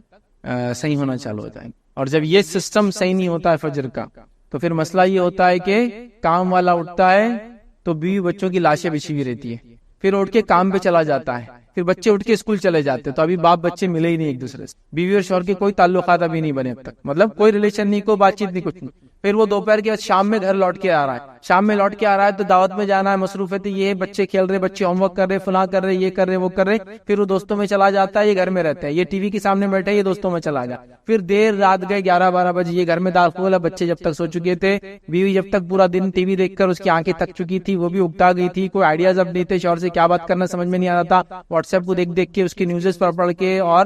صحیح ہونا چالو ہو جائیں گے۔ اور جب یہ سسٹم صحیح نہیں ہوتا ہے فجر کا، تو پھر مسئلہ یہ ہوتا ہے کہ کام والا اٹھتا ہے تو بیوی بچوں کی لاشیں بچھی ہوئی رہتی ہے، پھر اٹھ کے کام پہ چلا جاتا ہے، پھر بچے اٹھ کے اسکول چلے جاتے ہیں، تو ابھی باپ بچے ملے ہی نہیں ایک دوسرے سے، بیوی اور شوہر کے کوئی تعلقات ابھی نہیں بنے اب تک، مطلب کوئی ریلیشن نہیں، کوئی بات چیت نہیں، کچھ نہیں، پھر وہ دوپہر کے بعد شام میں گھر لوٹ کے آ رہا ہے، شام میں لوٹ کے آ رہا ہے تو دعوت میں جانا ہے، مصروفیت یہ بچے کھیل رہے، بچے ہوم ورک کر رہے، فلاں کر رہے، یہ کر رہے، وہ کر رہے، پھر وہ دوستوں میں چلا جاتا ہے، یہ گھر میں رہتا ہے، یہ ٹی وی کے سامنے بیٹھے، یہ دوستوں میں چلا گیا، پھر دیر رات گئے 11-12 بجے، یہ گھر میں داخل ہے، بچے جب تک سو چکے تھے، بیوی جب تک پورا دن ٹی وی دیکھ کر اس کی آنکھیں تک چکی تھی، وہ بھی اکتا گئی تھی، کوئی آئیڈیاز اب نہیں تھے، شوہر سے کیا بات کرنا سمجھ میں نہیں آ رہا تھا، واٹس ایپ کو دیکھ دیکھ کے، اس کی نیوزز پڑھ کے، اور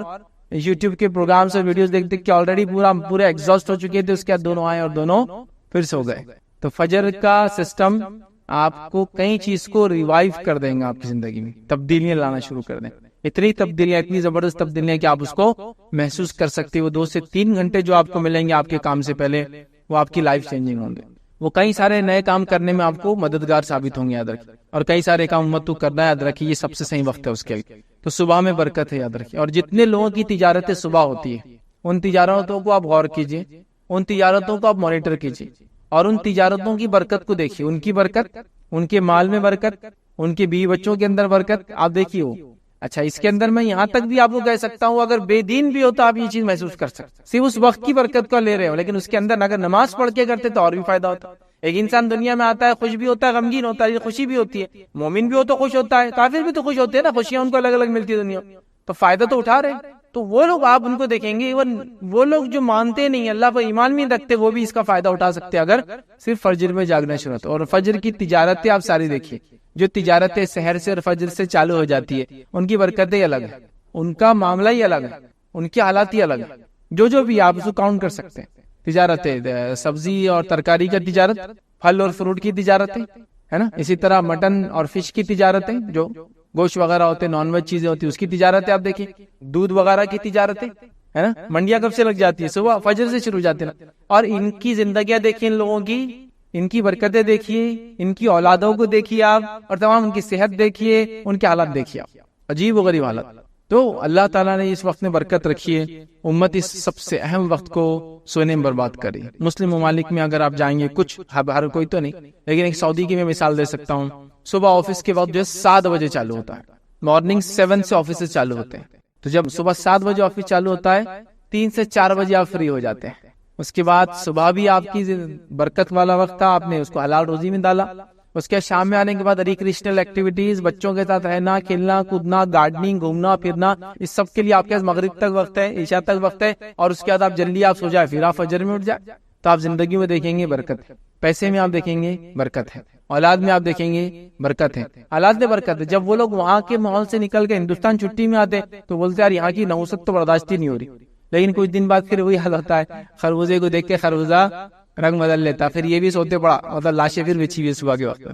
یوٹیوب کے پروگرامز اور ویڈیوز دیکھ دیکھ کے آلریڈی پورے ایگزاسٹ ہو چکے تھے، اس کے بعد دونوں آئے اور دونوں پھر سو گئے۔ تو فجر کا سسٹم آپ کو کئی چیز کو ریوائیو کر دیں گا، آپ کی زندگی میں تبدیلیاں لانا شروع کر دیں، اتنی تبدیلیاں، اتنی زبردست تبدیلیاں کہ آپ اس کو محسوس کر سکتے ہو۔ 2 سے 3 گھنٹے جو آپ کو ملیں گے آپ کے کام سے پہلے، وہ آپ کی لائف چینجنگ ہوں گے، وہ کئی سارے نئے کام کرنے میں آپ کو مددگار ثابت ہوں گے یاد رکھیں، اور کئی سارے کام امت کو کرنا ہے یاد رکھیں، یہ سب سے صحیح وقت ہے اس کے لیے، تو صبح میں برکت ہے یاد رکھیں۔ اور جتنے لوگوں کی تجارتیں صبح ہوتی ہے، ان تجارتوں کو آپ غور کیجئے، ان تجارتوں کو آپ مانیٹر کیجئے، اور ان تجارتوں کی برکت کو دیکھیے، ان کی برکت، ان کے مال میں برکت، ان کے بیوی بچوں کے اندر برکت، آپ دیکھیے ہو۔ اچھا، اس کے اندر میں یہاں تک بھی آپ کو کہہ سکتا ہوں، اگر بے دین بھی ہوتا آپ یہ چیز محسوس کر سکتے، صرف اس وقت کی برکت کو لے رہے ہو، لیکن اس کے اندر اگر نماز پڑھ کے کرتے تو اور بھی فائدہ ہوتا۔ ایک انسان دنیا میں آتا ہے، خوش بھی ہوتا ہے، غمگین ہوتا ہے، خوشی بھی ہوتی ہے، مومن بھی ہو تو خوش ہوتا ہے، کافر بھی تو خوش ہوتے ہیں نا، خوشیاں ان کو الگ الگ ملتی ہے دنیا، تو فائدہ تو اٹھا رہے ہیں۔ تو وہ لوگ آپ ان کو دیکھیں گے، وہ لوگ جو مانتے نہیں اللہ پر ایمان بھی رکھتے، وہ بھی اس کا فائدہ اٹھا سکتے اگر صرف فجر میں جاگنا شروع ہوتا۔ اور فجر کی تجارتیں آپ ساری دیکھیے، جو تجارتیں سحر سے اور فجر سے چالو ہو جاتی ہے، ان کی برکتیں الگ ہیں، ان کا معاملہ ہی الگ ہے، ان کی حالات ہی الگ ہے، جو بھی آپ اس کو کاؤنٹ کر سکتے ہیں۔ تجارتیں، سبزی اور ترکاری کا تجارت، پھل اور فروٹ کی تجارتیں، ہے نا، اسی طرح مٹن اور فش کی تجارتیں، جو گوشت وغیرہ ہوتے، نان ویج چیزیں ہوتی، اس کی تجارتیں آپ دیکھیں، دودھ وغیرہ کی تجارتیں، ہے نا، منڈیاں کب سے لگ جاتی ہے؟ صبح فجر سے شروع جاتے نا۔ اور ان کی زندگیاں دیکھیں، ان لوگوں کی، ان کی برکتیں دیکھیے، ان کی اولادوں کو دیکھیے آپ، اور تمام ان کی صحت دیکھیے، ان کے حالات دیکھیے آپ، عجیب و غریب حالات۔ تو اللہ تعالیٰ نے اس وقت میں برکت رکھی ہے، امت اس سب سے اہم وقت کو سونے میں برباد کری۔ مسلم ممالک میں اگر آپ جائیں گے، کچھ ہر کوئی تو نہیں، لیکن ایک سعودی کی میں مثال دے سکتا ہوں، صبح آفس کے وقت جو ہے 7 بجے چالو ہوتا ہے، مارننگ 7 سے آفیسز چالو ہوتے ہیں، تو جب صبح 7 بجے آفس چالو ہوتا ہے، 3 سے 4 بجے آپ فری ہو جاتے ہیں۔ اس کے بعد صبح بھی آپ کی برکت والا وقت تھا، آپ نے اس کو حلال روزی میں ڈالا۔ اس کے شام میں آنے کے بعد ریکریشنل ایکٹیویٹیز، بچوں کے ساتھ رہنا، کھیلنا، کودنا، گارڈننگ، گھومنا پھرنا، اس سب کے لیے آپ کے پاس مغرب تک وقت ہے، عشاء تک وقت ہے، اور اس کے بعد آپ جلدی آپ سو جائے، پھر آپ فجر میں اٹھ جائے، تو آپ زندگی میں دیکھیں گے برکت ہے، پیسے میں آپ دیکھیں گے برکت ہے، اولاد میں آپ دیکھیں گے برکت ہے، اولاد میں برکت ہے. جب وہ لوگ وہاں کے ماحول سے نکل کے ہندوستان چھٹی میں آتے تو بولتے یار یہاں کی نحوست تو برداشت ہی نہیں ہو رہی. لیکن کچھ دن بعد پھر وہی حال ہوتا ہے، خربوزے کو دیکھ کے خربوزہ رنگ بدل لیتا، پھر یہ بھی سوتے پڑا، مطلب لاشیں پھر بچھی ہوئی صبح کے وقت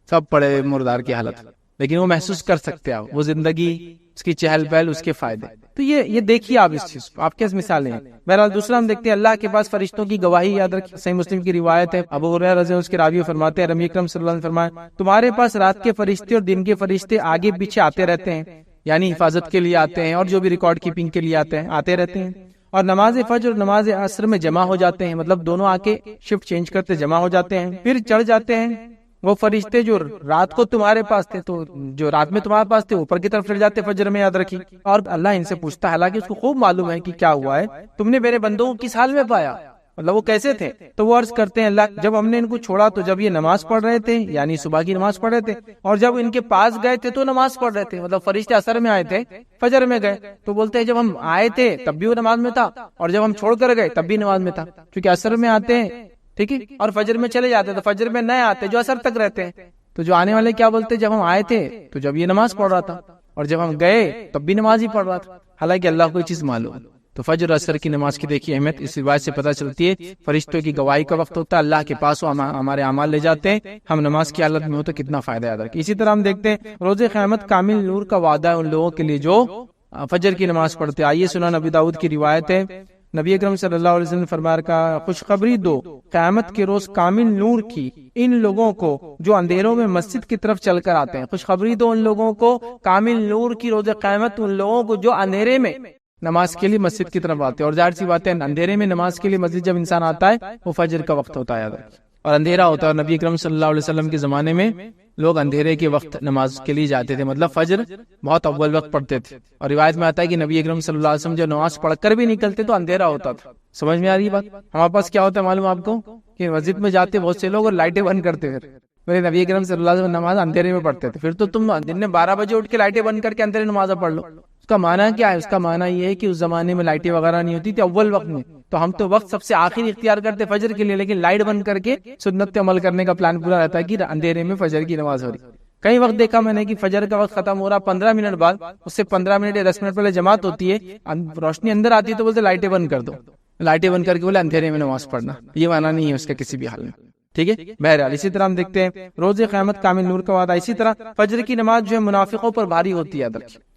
سب پڑے مردار کی حالت. لیکن وہ محسوس کر سکتے ہیں وہ زندگی، اس کی چہل پہل، اس کے فائدے. تو یہ دیکھیے آپ اس چیز کو، آپ کیس مثالیں ہیں. بہرحال دوسرا ہم دیکھتے ہیں اللہ کے پاس فرشتوں کی گواہی. یاد رکھیں صحیح مسلم کی روایت ہے، ابو ہریرہ رضی اللہ عنہ اس کے راوی فرماتے ہیں نبی اکرم صلی اللہ علیہ وسلم فرمایا تمہارے پاس رات کے فرشتے اور دن کے فرشتے آگے پیچھے آتے رہتے ہیں، یعنی حفاظت کے لیے آتے ہیں اور جو بھی ریکارڈ کیپنگ کے لیے آتے رہتے ہیں. اور نماز فجر اور نماز عصر میں جمع ہو جاتے ہیں، مطلب دونوں آ کے شفٹ چینج کرتے جمع ہو جاتے ہیں. پھر چڑھ جاتے ہیں وہ فرشتے جو رات کو تمہارے پاس تھے، تو جو رات میں تمہارے پاس تھے اوپر کی طرف چڑھ جاتے فجر میں. یاد رکھی. اور اللہ ان سے پوچھتا ہے، حالانکہ اس کو خوب معلوم ہے کہ کیا ہوا ہے، تم نے میرے بندوں کو کس حال میں پایا، مطلب وہ کیسے تھے. تو وہ عرض کرتے ہیں اللہ جب ہم نے ان کو چھوڑا تو جب یہ نماز پڑھ رہے تھے، یعنی صبح کی نماز پڑھ رہے تھے، اور جب ان کے پاس گئے تھے تو نماز پڑھ رہے تھے. مطلب فرشتے عصر میں آئے تھے، فجر میں گئے. تو بولتے ہیں جب ہم آئے تھے تب بھی وہ نماز میں تھا، اور جب ہم چھوڑ کر گئے تب بھی نماز میں تھا. کیونکہ عصر میں آتے ہیں، ٹھیک ہے، اور فجر میں چلے جاتے، تو فجر میں نئے آتے جو عصر تک رہتے ہیں. تو جو آنے والے کیا بولتے جب ہم آئے تھے تو جب یہ نماز پڑھ رہا تھا، اور جب ہم گئے تب بھی نماز ہی پڑھ رہا تھا. حالانکہ اللہ کو یہ چیز معلوم. تو فجر عصر کی نماز کی دیکھیے اہمیت اس روایت سے پتہ چلتی ہے. فرشتوں کی گواہی کا وقت ہوتا ہے، اللہ کے پاس وہ ہمارے اعمال لے جاتے ہیں، ہم نماز کی حالت میں ہو تو کتنا فائدہ یاد رکھیں. اسی طرح ہم دیکھتے ہیں روز قیامت کامل نور کا وعدہ ہے ان لوگوں کے لیے جو فجر کی نماز پڑھتے. آئیے سنن نبی داؤد کی روایت ہے، نبی اکرم صلی اللہ علیہ وسلم فرمایا کا خوشخبری دو قیامت کے روز کامل نور کی ان لوگوں کو جو اندھیروں میں مسجد کی طرف چل کر آتے ہیں. خوشخبری دو ان لوگوں کو کامل نور کی روز قیامت ان لوگوں کو جو اندھیرے میں نماز کے لیے مسجد کی طرف آتے ہیں. اور ظاہر سی بات ہے اندھیرے میں نماز کے لیے مسجد جب انسان آتا ہے وہ فجر کا وقت ہوتا ہے اور اندھیرا ہوتا ہے. اور نبی اکرم صلی اللہ علیہ وسلم کے زمانے میں لوگ اندھیرے کے وقت نماز کے لیے جاتے تھے، مطلب فجر بہت اول وقت پڑھتے تھے. اور روایت میں آتا ہے کہ نبی اکرم صلی اللہ علیہ وسلم جو نماز پڑھ کر بھی نکلتے تو اندھیرا ہوتا تھا. سمجھ میں آ رہی بات؟ ہمارے پاس کیا ہوتا ہے معلوم آپ کو کہ مسجد میں جاتے بہت سے لوگ اور لائٹیں بند کرتے. پھر میرے نبی اکرم صلی اللہ علیہ وسلم نماز اندھیرے میں پڑھتے تھے. پھر تو تم دن میں 12 بجے اٹھ کے لائٹیں بند کر کے اندھیرے نماز پڑھ لو. اس کا معنی کیا ہے؟ اس کا معنی یہ ہے کہ اس زمانے میں لائٹیں وغیرہ نہیں ہوتی تھی اول وقت میں، تو ہم تو وقت سب سے آخر اختیار کرتے فجر کے لیے، لیکن لائٹ بند کر کے سنت پہ عمل کرنے کا پلان پورا رہتا ہے کہ اندھیرے میں فجر کی نماز ہو رہی. کئی وقت دیکھا میں نے کہ فجر کا وقت ختم ہو رہا 15 منٹ بعد، اس سے 15 منٹ یا 10 منٹ پہلے جماعت ہوتی ہے، روشنی اندر آتی ہے تو بولتے لائٹیں بند کر دو، لائٹیں بند کر کے بولے اندھیرے میں نماز پڑھنا. یہ معنی نہیں ہے اس کا کسی بھی حال میں، ٹھیک ہے. بہرحال اسی طرح ہم دیکھتے ہیں روز قیامت کامل نور کا وعدہ. اسی طرح فجر کی نماز جو ہے منافقوں پر بھاری ہوتی ہے.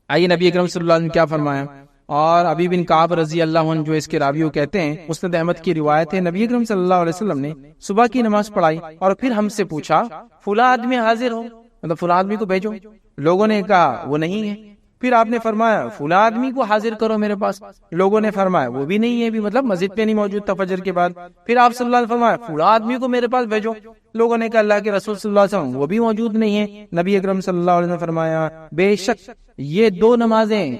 آئیے نبی اکرم صلی اللہ علیہ وسلم نے کیا فرمایا. اور ابی بن کعب رضی اللہ عنہ جو اس کے راوی کہتے ہیں، مسند احمد کی روایت ہے، نبی اکرم صلی اللہ علیہ وسلم نے صبح کی نماز پڑھائی اور پھر ہم سے پوچھا فلاں آدمی حاضر ہو، مطلب فلاں آدمی کو بھیجو. لوگوں نے کہا وہ نہیں ہے. پھر آپ نے فرمایا فلاں آدمی کو حاضر کرو میرے پاس. لوگوں نے فرمایا وہ بھی نہیں ہے، بھی مطلب مسجد پہ نہیں موجود تھا فجر کے بعد. پھر آپ صلی اللہ علیہ وسلم فرمایا فلاں آدمی کو میرے پاس بھیجو. لوگوں نے کہا اللہ کے رسول صلی اللہ علیہ وسلم وہ بھی موجود نہیں ہے. نبی اکرم صلی اللہ علیہ وسلم فرمایا بے شک یہ دو نمازیں،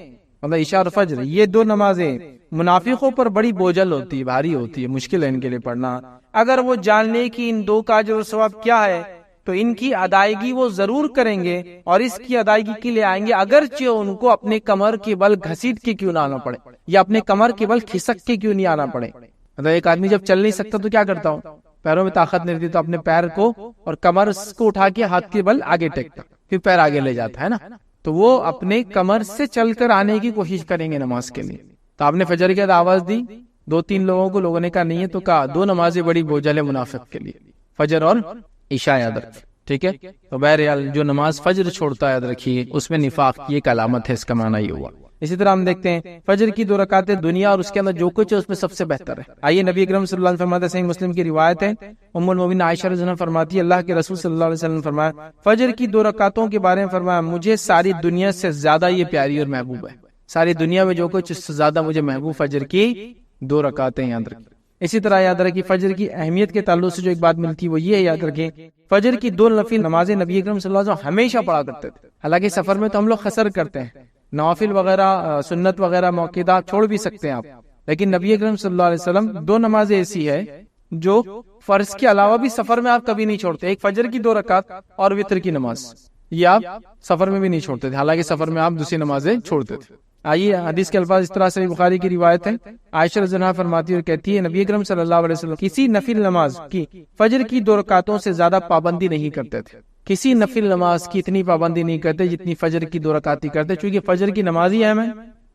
مطلب عشاء اور فجر، یہ دو نمازیں منافقوں پر بڑی بوجھل ہوتی ہے، بھاری ہوتی ہے، مشکل ہے ان کے لیے پڑھنا. اگر وہ جان لے کہ ان دو کا اجر و ثواب کیا ہے تو ان کی ادائیگی وہ ضرور کریں گے اور اس کی ادائیگی کے لیے آئیں گے، اگرچہ ان کو اپنے کمر کے بل گھسیٹ کے کیوں نہ آنا پڑے یا اپنے کمر کے بل کھسک کے کیوں نہیں آنا پڑے. مطلب ایک آدمی جب چل نہیں سکتا تو کیا کرتا ہوں، پیروں میں طاقت نہیں رہتی تو اپنے پیر کو اور کمر کو اٹھا کے ہاتھ کے بل آگے ٹیکتا، پھر پیر آگے لے جاتا ہے نا. تو وہ اپنے کمر سے چل کر آنے کی کوشش کریں گے نماز کے لیے. تو آپ نے فجر کے بعد آواز دی 2-3 لوگوں کو، لوگوں نے کہا نہیں ہے، تو کہا دو نمازیں بڑی بوجھل ہے منافق کے لیے، فجر اور عشاء. یاد رکھیں، ٹھیک ہے. تو بہرحال جو نماز فجر چھوڑتا ہے یاد رکھیے اس میں نفاق کی ایک علامت ہے، اس کا معنی یہ ہوا. اسی طرح ہم دیکھتے ہیں فجر کی 2 رکعتیں دنیا اور اس کے اندر جو کچھ ہے اس میں سب سے بہتر ہے. آئیے نبی اکرم صلی اللہ علیہ وسلم فرماتے ہیں، صحیح مسلم کی روایت ہے، ام المومنین عائشہ رضی اللہ عنہا فرماتی ہے اللہ کے رسول صلی اللہ علیہ وسلم نے فرمایا فجر کی 2 رکعتوں کے بارے میں فرمایا مجھے ساری دنیا سے زیادہ یہ پیاری اور محبوب ہے. ساری دنیا میں جو کچھ اس سے زیادہ مجھے محبوب فجر کی 2 رکعتیں. یاد رکھیں. اسی طرح یاد رکھیں فجر کی اہمیت کے تعلق سے جو ایک بات ملتی ہے وہ یہ ہے، یاد رکھیں فجر کی 2 نفل نمازیں نبی اکرم صلی اللہ علیہ وسلم ہمیشہ پڑھا کرتے تھے. حالانکہ سفر میں تو ہم لوگ قصر کرتے ہیں، نوافل وغیرہ سنت وغیرہ موقعات چھوڑ بھی سکتے ہیں آپ، لیکن نبی اکرم صلی اللہ علیہ وسلم 2 نمازیں ایسی ہے جو فرض کے علاوہ بھی سفر میں آپ کبھی نہیں چھوڑتے. ایک فجر کی 2 رکعت اور وتر کی نماز، یہ آپ سفر میں بھی نہیں چھوڑتے تھے، حالانکہ سفر میں آپ دوسری نمازیں چھوڑتے تھے. آئیے حدیث کے الفاظ اس طرح سے بخاری کی روایت ہے. عائشہ رضی اللہ عنہا فرماتی اور کہتی ہے نبی اکرم صلی اللہ علیہ وسلم کسی نفل نماز کی فجر کی 2 رکعتوں سے زیادہ پابندی نہیں کرتے تھے. کسی نفل نماز کی اتنی پابندی نہیں کرتے جتنی فجر کی 2 رکعت ہی کرتے, چونکہ فجر کی نماز ہی اہم ہے,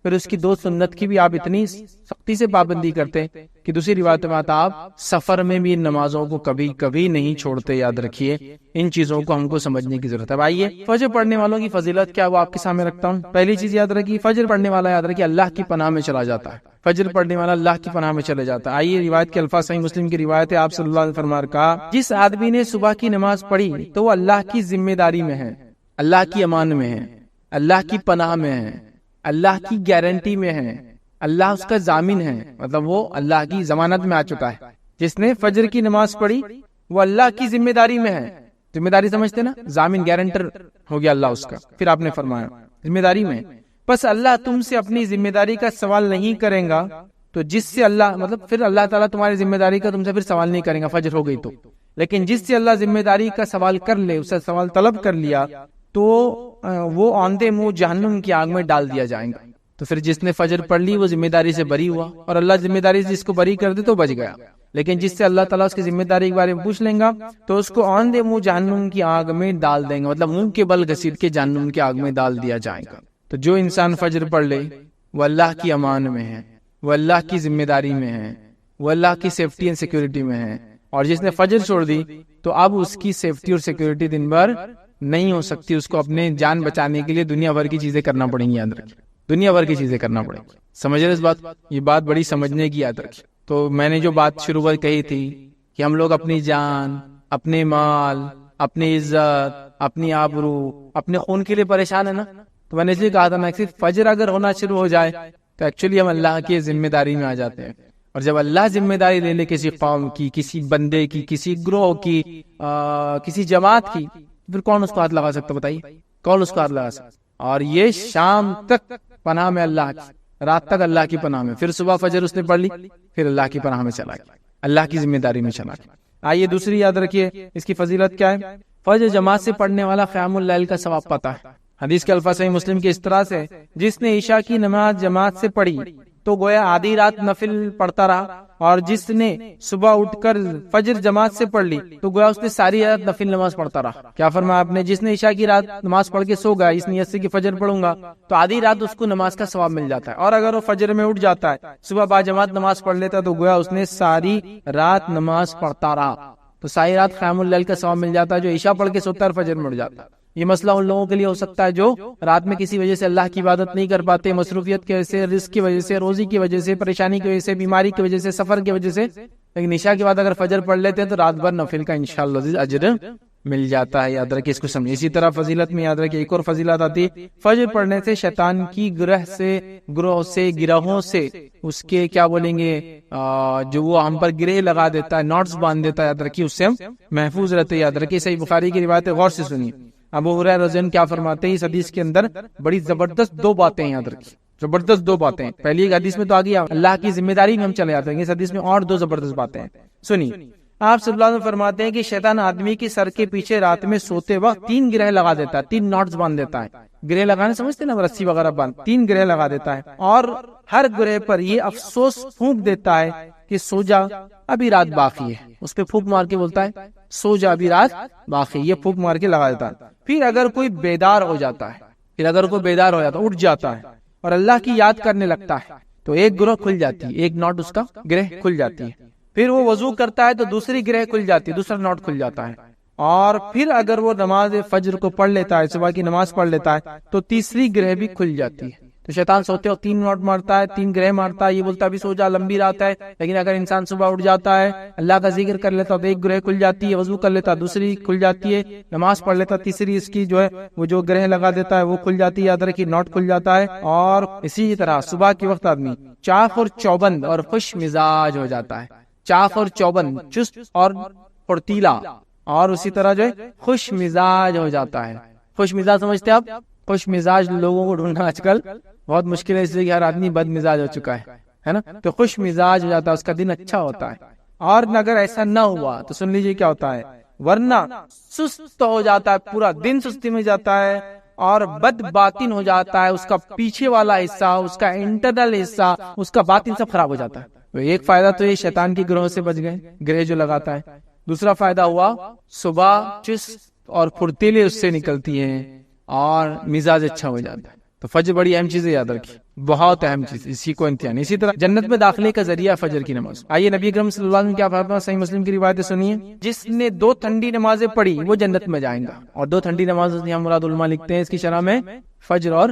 پھر اس کی 2 سنت کی بھی آپ اتنی سختی سے پابندی کرتے کہ دوسری روایت میں آتا آپ سفر میں بھی ان نمازوں کو کبھی کبھی نہیں چھوڑتے. یاد رکھیے ان چیزوں کو ہم کو سمجھنے کی ضرورت ہے. آئیے فجر پڑھنے والوں کی فضیلت کیا وہ آپ کے سامنے رکھتا ہوں. پہلی چیز یاد رکھیے, فجر پڑھنے والا یاد رکھیے اللہ کی پناہ میں چلا جاتا ہے. فجر پڑھنے والا اللہ کی پناہ میں چلے جاتا ہے. آئیے روایت کے الفاظ, صحیح مسلم کی روایت ہے, آپ صلی اللہ علیہ وسلم فرما کہا جس آدمی نے صبح کی نماز پڑھی تو وہ اللہ کی ذمہ داری میں ہے, اللہ کی امان میں ہے, اللہ کی پناہ میں ہے, اللہ کی گارنٹی میں ہے, اللہ اس کا ضامن ہے, مطلب وہ اللہ کی ضمانت میں آ چکا ہے. جس نے فجر کی نماز پڑھی وہ اللہ کی ذمہ داری میں ہے. ذمہ داری سمجھتے نا, ضامن گارنٹر ہو گیا اللہ اس کا. پھر آپ نے فرمایا ذمہ داری میں, بس اللہ تم سے اپنی ذمہ داری کا سوال نہیں کریں گا تو جس سے اللہ, مطلب پھر اللہ تعالیٰ تمہاری ذمہ داری کا تم سے پھر سوال نہیں کریں گا فجر ہو گئی تو, لیکن جس سے اللہ ذمہ داری کا سوال کر لے, اس سے سوال طلب کر لیا تو وہ آندھے منہ جہنم کی آگ میں ڈال دیا جائے گا. تو پھر جس نے فجر پڑھ لی وہ ذمہ داری سے بری ہوا, اور اللہ ذمہ داری سے جس کو بری کر دے تو بچ گیا. لیکن جس سے اللہ تعالیٰ اس کی ذمہ داری کے بارے میں پوچھ لیں گا تو اس کو آندھے منہ جہنم کی آگ میں ڈال دیں گے, مطلب منہ کے بل گھسیٹ کے جہنم کی آگ میں ڈال دیا جائے گا. تو جو انسان فجر پڑھ لے وہ اللہ کی امان میں ہے, وہ اللہ کی ذمہ داری میں ہے, وہ اللہ کی سیفٹی اینڈ سیکورٹی میں ہے. اور جس نے فجر چھوڑ دی تو اب اس کی سیفٹی اور سیکورٹی دن بھر نہیں ہو سکتی. اس کو اپنے جان بچانے کے لیے دنیا بھر کی چیزیں کرنا پڑیں گی. یاد رکھیں دنیا بھر کی چیزیں کرنا پڑیں گی. سمجھ رہے اس بات, یہ بات بڑی سمجھنے کی. یاد رکھیں. تو میں نے جو بات شروع میں کہی تھی کہ ہم لوگ اپنی جان, اپنے مال, اپنی عزت, اپنی آبرو, اپنے خون کے لیے پریشان ہے نا, تو میں نے اس لیے کہا تھا نا کہ فجر اگر ہونا شروع ہو جائے تو ایکچولی ہم اللہ کی ذمہ داری میں آ جاتے ہیں. اور جب اللہ ذمہ داری لے لے کسی قوم کی, کسی بندے کی, کسی گروہ کی, کسی جماعت کی, پھر کون اس کو ہاتھ لگا سکتا, بتائیے کون اس کو ہاتھ لگا سکتا. اور یہ شام تک پناہ میں اللہ کی, رات تک اللہ کی پناہ میں, پھر صبح فجر اس نے پڑھ لی, پھر اللہ کی پناہ میں چلا گیا, اللہ کی ذمہ داری میں چلا گیا. آئیے دوسری یاد رکھیے اس کی فضیلت کیا ہے. فجر جماعت سے پڑھنے والا قیام اللیل کا ثواب پاتا ہے. حدیث کے الفاظ صحیح مسلم کے اس طرح سے جس نے عشاء کی نماز جماعت سے پڑھی تو گویا آدھی رات نفل پڑھتا رہا, اور جس نے صبح اٹھ کر فجر جماعت سے پڑھ لی تو گویا اس نے ساری رات نفل نماز پڑھتا رہا. کیا فرمایا آپ نے, جس نے عشاء کی رات نماز پڑھ کے سو گیا اس نیت سے کہ فجر پڑھوں گا تو آدھی رات اس کو نماز کا ثواب مل جاتا ہے. اور اگر وہ فجر میں اٹھ جاتا ہے, صبح با جماعت نماز پڑھ لیتا تو گویا اس نے ساری رات نماز پڑھتا رہا, تو ساری رات قیام اللیل کا ثواب مل جاتا ہے. جو عشاء پڑھ کے سوتا ہے فجر میں اٹھ جاتا ہے. یہ مسئلہ ان لوگوں کے لیے ہو سکتا ہے جو رات میں کسی وجہ سے اللہ کی عبادت نہیں کر پاتے, مصروفیت کی وجہ سے, رزق کی وجہ سے, روزی کی وجہ سے, پریشانی کی وجہ سے, بیماری کی وجہ سے, سفر کی وجہ سے, لیکن عشاء کے بعد اگر فجر پڑھ لیتے ہیں تو رات بھر نفل کا انشاءاللہ اجر مل جاتا ہے. یاد رکھیں, اس کو سمجھیں. اسی طرح فضیلت میں یاد رکھیں ایک اور فضیلت آتی, فجر پڑھنے سے شیطان کی گروہوں سے اس کے کیا بولیں گے, جو وہ ہم پر گرہ لگا دیتا ہے, نوٹس باندھ دیتا ہے, یاد رکھیے اس سے ہم محفوظ رہتے. یاد رکھیے صحیح بخاری کی روایت ہے, غور سے سنیے. ابو ہریرہ رضی اللہ عنہ کیا فرماتے ہیں, اس حدیث کے اندر بڑی زبردست 2 باتیں یاد رکھیے, زبردست 2 باتیں. پہلی ایک حدیث میں تو آ گیا اللہ کی ذمہ داری میں ہم چلے جاتے ہیں, اس حدیث میں اور 2 زبردست باتیں ہیں. سنیے, آپ صلی اللہ علیہ وسلم فرماتے ہیں کہ شیطان آدمی کی سر کے پیچھے رات میں سوتے وقت 3 گرہ لگا دیتا ہے, 3 نوٹس باندھ دیتا ہے. گرہ لگانے سمجھتے نا, رسی وغیرہ باندھ, 3 گرہ لگا دیتا ہے, اور ہر گرہ پر یہ افسوس پھونک دیتا ہے کہ سو جا ابھی رات باقی ہے. اس پہ پھونک مار کے بولتا ہے سو جا ابھی رات باقی, یہ پھونک مار کے لگا دیتا ہے. پھر اگر کوئی بیدار ہو جاتا ہے, اٹھ جاتا ہے اور اللہ کی یاد کرنے لگتا ہے تو ایک گروہ کھل جاتی ہے, ایک نوٹ اس کا گرہ کھل جاتی ہے. پھر وہ وضو کرتا ہے تو دوسری گرہ کھل جاتی ہے, دوسرا نوٹ کھل جاتا ہے. اور پھر اگر وہ نماز فجر کو پڑھ لیتا ہے, صبح کی نماز پڑھ لیتا ہے تو تیسری گرہ بھی کھل جاتی ہے. تو شیطان سوتے وقت 3 نوٹ مارتا ہے, 3 گرہ مارتا ہے, یہ بولتا ہے ابھی سو جا لمبی رات ہے. لیکن اگر انسان صبح اٹھ جاتا ہے, اللہ کا ذکر کر لیتا ہے تو ایک گرہ کھل جاتی ہے, وضو کر لیتا ہے دوسری کھل جاتی ہے, نماز پڑھ لیتا تیسری اس کی جو ہے وہ جو گرہ لگا دیتا ہے وہ کھل جاتی ہے, یاد رکھیے نوٹ کھل جاتا ہے. اور اسی طرح صبح کے وقت آدمی چاق اور چوبند اور خوش مزاج ہو جاتا ہے, چاق اور چوبند, چست اور پھرتیلا, اور اسی طرح جو ہے خوش مزاج ہو جاتا ہے. خوش مزاج سمجھتے آپ, خوش مزاج لوگوں کو ڈھونڈنا آج کل بہت مشکل ہے, اس لیے کہ ہر آدمی بد مزاج ہو چکا ہے نا. تو خوش مزاج ہو جاتا ہے, اس کا دن اچھا ہوتا ہے. اور اگر ایسا نہ ہوا تو سن لیجئے کیا ہوتا ہے, ورنہ سست ہو جاتا ہے, پورا دن سستی میں جاتا ہے, اور بد باطن ہو جاتا ہے، اس کا پیچھے والا حصہ، اس کا انٹرنل حصہ، اس کا باطن سب خراب ہو جاتا ہے. تو ایک فائدہ تو یہ شیطان کی گروہ سے بچ گئے، گرہ جو لگاتا ہے. دوسرا فائدہ ہوا صبح چست اور پھرتیلے اس سے نکلتی ہیں اور مزاج اچھا ہو جاتا ہے. تو فجر بڑی اہم چیز ہے، یاد رکھیے، بہت اہم چیز، اسی کو امتحان. اسی طرح جنت میں داخلے کا ذریعہ فجر کی نماز. آئیے نبی اکرم صلی اللہ علیہ وسلم کیا فرمایا، صحیح مسلم کی روایت سنیے. جس نے 2 ٹھنڈی نمازیں پڑھی وہ جنت میں جائیں گا. اور 2 ٹھنڈی نماز یہاں مراد علماء لکھتے ہیں اس کی شرح میں فجر اور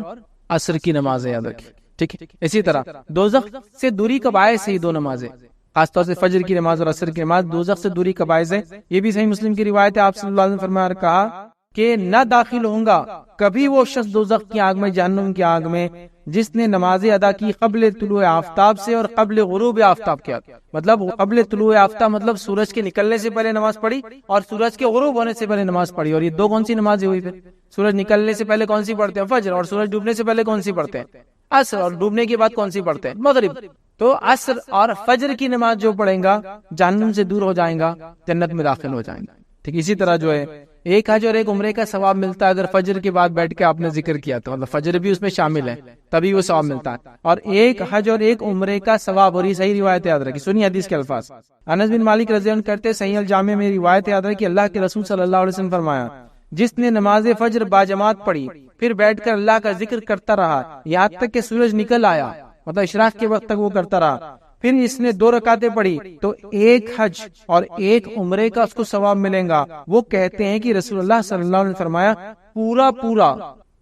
عصر کی نماز ہے، یاد رکھیے. ٹھیک ہے. اسی طرح دوزخ سے دوری کا باعث ہے 2 نمازیں، خاص طور سے فجر کی نماز اور عصر کی نماز دوزخ سے دوری کا باعث ہے. یہ بھی صحیح مسلم کی روایت ہے. آپ صلی اللہ علیہ وسلم فرمایا کہا کہ نہ داخل ہوں گا کبھی وہ شخص دوزخ کی آگ میں، جہنم کی آگ میں، جس نے نمازیں ادا کی قبل طلوع آفتاب سے اور قبل غروب آفتاب کے. مطلب قبل طلوع آفتاب مطلب سورج کے نکلنے سے پہلے نماز پڑھی اور سورج کے غروب ہونے سے پہلے نماز پڑھی. اور یہ 2 کون سی نمازیں ہوئی؟ پھر سورج نکلنے سے پہلے کون سی پڑھتے ہیں؟ فجر. اور سورج ڈوبنے سے پہلے کون سی پڑھتے ہیں؟ عصر. اور ڈوبنے کے بعد کون سی پڑھتے ہیں؟ مغرب. تو عصر اور فجر کی نماز جو پڑھیں گا جہنم سے دور ہو جائیں گا، جنت میں داخل ہو جائیں گا. ٹھیک. اسی طرح جو ہے ایک حج اور ایک عمرے کا ثواب ملتا ہے اگر فجر کے بعد بیٹھ کے آپ نے ذکر کیا تو، مطلب فجر بھی اس میں شامل ہے تبھی وہ ثواب ملتا ہے. اور ایک حج اور ایک عمرے کا ثواب، اور یہ صحیح روایت یاد رکھی. سنیے حدیث کے الفاظ. انس بن مالک رضی اللہ عنہ کرتے صحیح الجامع میں روایت یاد رکھی، اللہ کے رسول صلی اللہ علیہ وسلم فرمایا جس نے نماز فجر باجماعت پڑھی پھر بیٹھ کر اللہ کا ذکر کرتا رہا یہاں تک کہ سورج نکل آیا، مطلب اشراق کے وقت تک وہ کرتا رہا، پھر اس نے 2 رکعتیں پڑھی تو ایک حج اور ایک عمرے کا اس کو ثواب ملے گا. وہ کہتے ہیں کہ رسول اللہ صلی اللہ علیہ وسلم فرمایا پورا پورا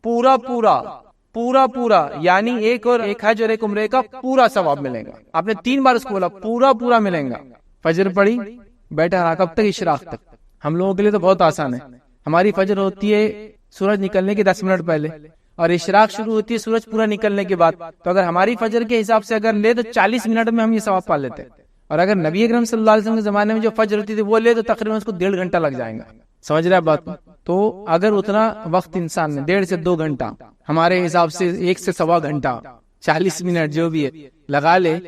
پورا پورا پورا پورا، یعنی ایک حج اور ایک عمرے کا پورا ثواب ملے گا. آپ نے 3 بار اس کو بولا، پورا پورا ملے گا. فجر پڑھی، بیٹھا رہا کب تک؟ اشراق تک. ہم لوگوں کے لیے تو بہت آسان ہے. ہماری فجر ہوتی ہے سورج نکلنے کے 10 منٹ پہلے اور اشراق شروع ہوتی ہے سورج پورا نکلنے کے بعد. تو اگر ہماری فجر کے حساب سے اگر لے تو 40 منٹ میں ہم یہ ثواب پا لیتے. اور اگر نبی اکرم صلی اللہ علیہ وسلم کے زمانے میں جو فجر ہوتی تھی وہ لے تو تقریباً اس کو 1.5 گھنٹہ لگ جائے گا. سمجھ رہے ہیں بات؟ تو اگر اتنا وقت انسان نے 1.5 سے 2 گھنٹہ، ہمارے حساب سے 1 سے 1.25 گھنٹہ، 40 منٹ جو بھی ہے لگا لے،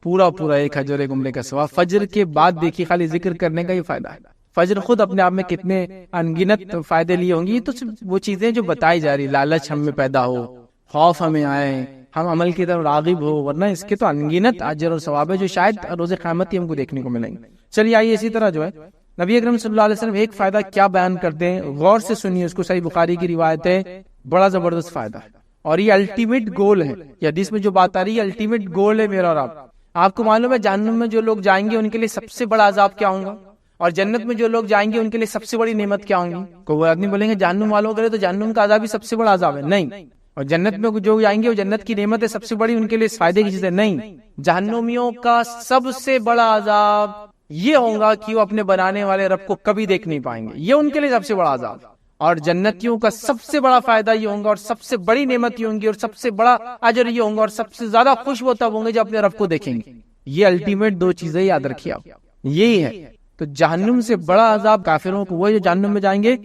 پورا پورا ایک حج اور ایک عمرے کا ثواب. فجر کے بعد دیکھیے خالی ذکر کرنے کا یہ فائدہ ہے. فجر خود اپنے آپ میں کتنے انگنت فائدے لیے ہوں گی. یہ تو وہ چیزیں جو بتائی جا رہی، لالچ ہم میں پیدا ہو، خوف ہمیں آئے، ہم عمل کی طرف راغب ہو، ورنہ اس کے تو انگنت اجر اور ثواب ہے جو شاید روز قیامت ہی ہم کو دیکھنے کو ملیں گے. چلیے آئیے اسی طرح جو ہے نبی اکرم صلی اللہ علیہ وسلم ایک فائدہ کیا بیان کرتے ہیں، غور سے سنیے. اس کو صحیح بخاری کی روایت ہے، بڑا زبردست فائدہ ہے اور یہ الٹیمیٹ گول ہے. یہ حدیث میں جو بات آ رہی ہے الٹیمیٹ گول ہے میرا اور آپ کو معلوم ہے جہنم میں جو لوگ جائیں گے ان کے لیے سب سے بڑا عذاب کیا ہوگا، اور جنت میں جو لوگ جائیں گے ان کے لیے سب سے بڑی نعمت کیا ہوں گی. کوئی آدمی بولیں گے جہنم والوں کے لیے تو جہنم کا عذاب ہی سب سے بڑا عذاب ہے. نہیں. اور جنت میں جو جائیں گے وہ جنت کی نعمت ہے سب سے بڑی، ان کے لیے فائدے کی چیز ہے. نہیں، جہنمیوں کا سب سے بڑا عذاب یہ ہوگا کہ وہ اپنے بنانے والے رب کو کبھی دیکھ نہیں پائیں گے، یہ ان کے لیے سب سے بڑا عذاب. اور جنتیوں کا سب سے بڑا فائدہ یہ ہوگا اور سب سے بڑی نعمت یہ ہوں گی اور سب سے بڑا اجر یہ ہوگا اور سب سے زیادہ خوش وہ تب ہوں گے جو اپنے رب کو دیکھیں گے. یہ الٹیمیٹ 2 چیزیں یاد رکھیے آپ، یہی ہے. تو جہنم سے بڑا عذاب کافروں کو وہ جو جہنم میں جائیں گے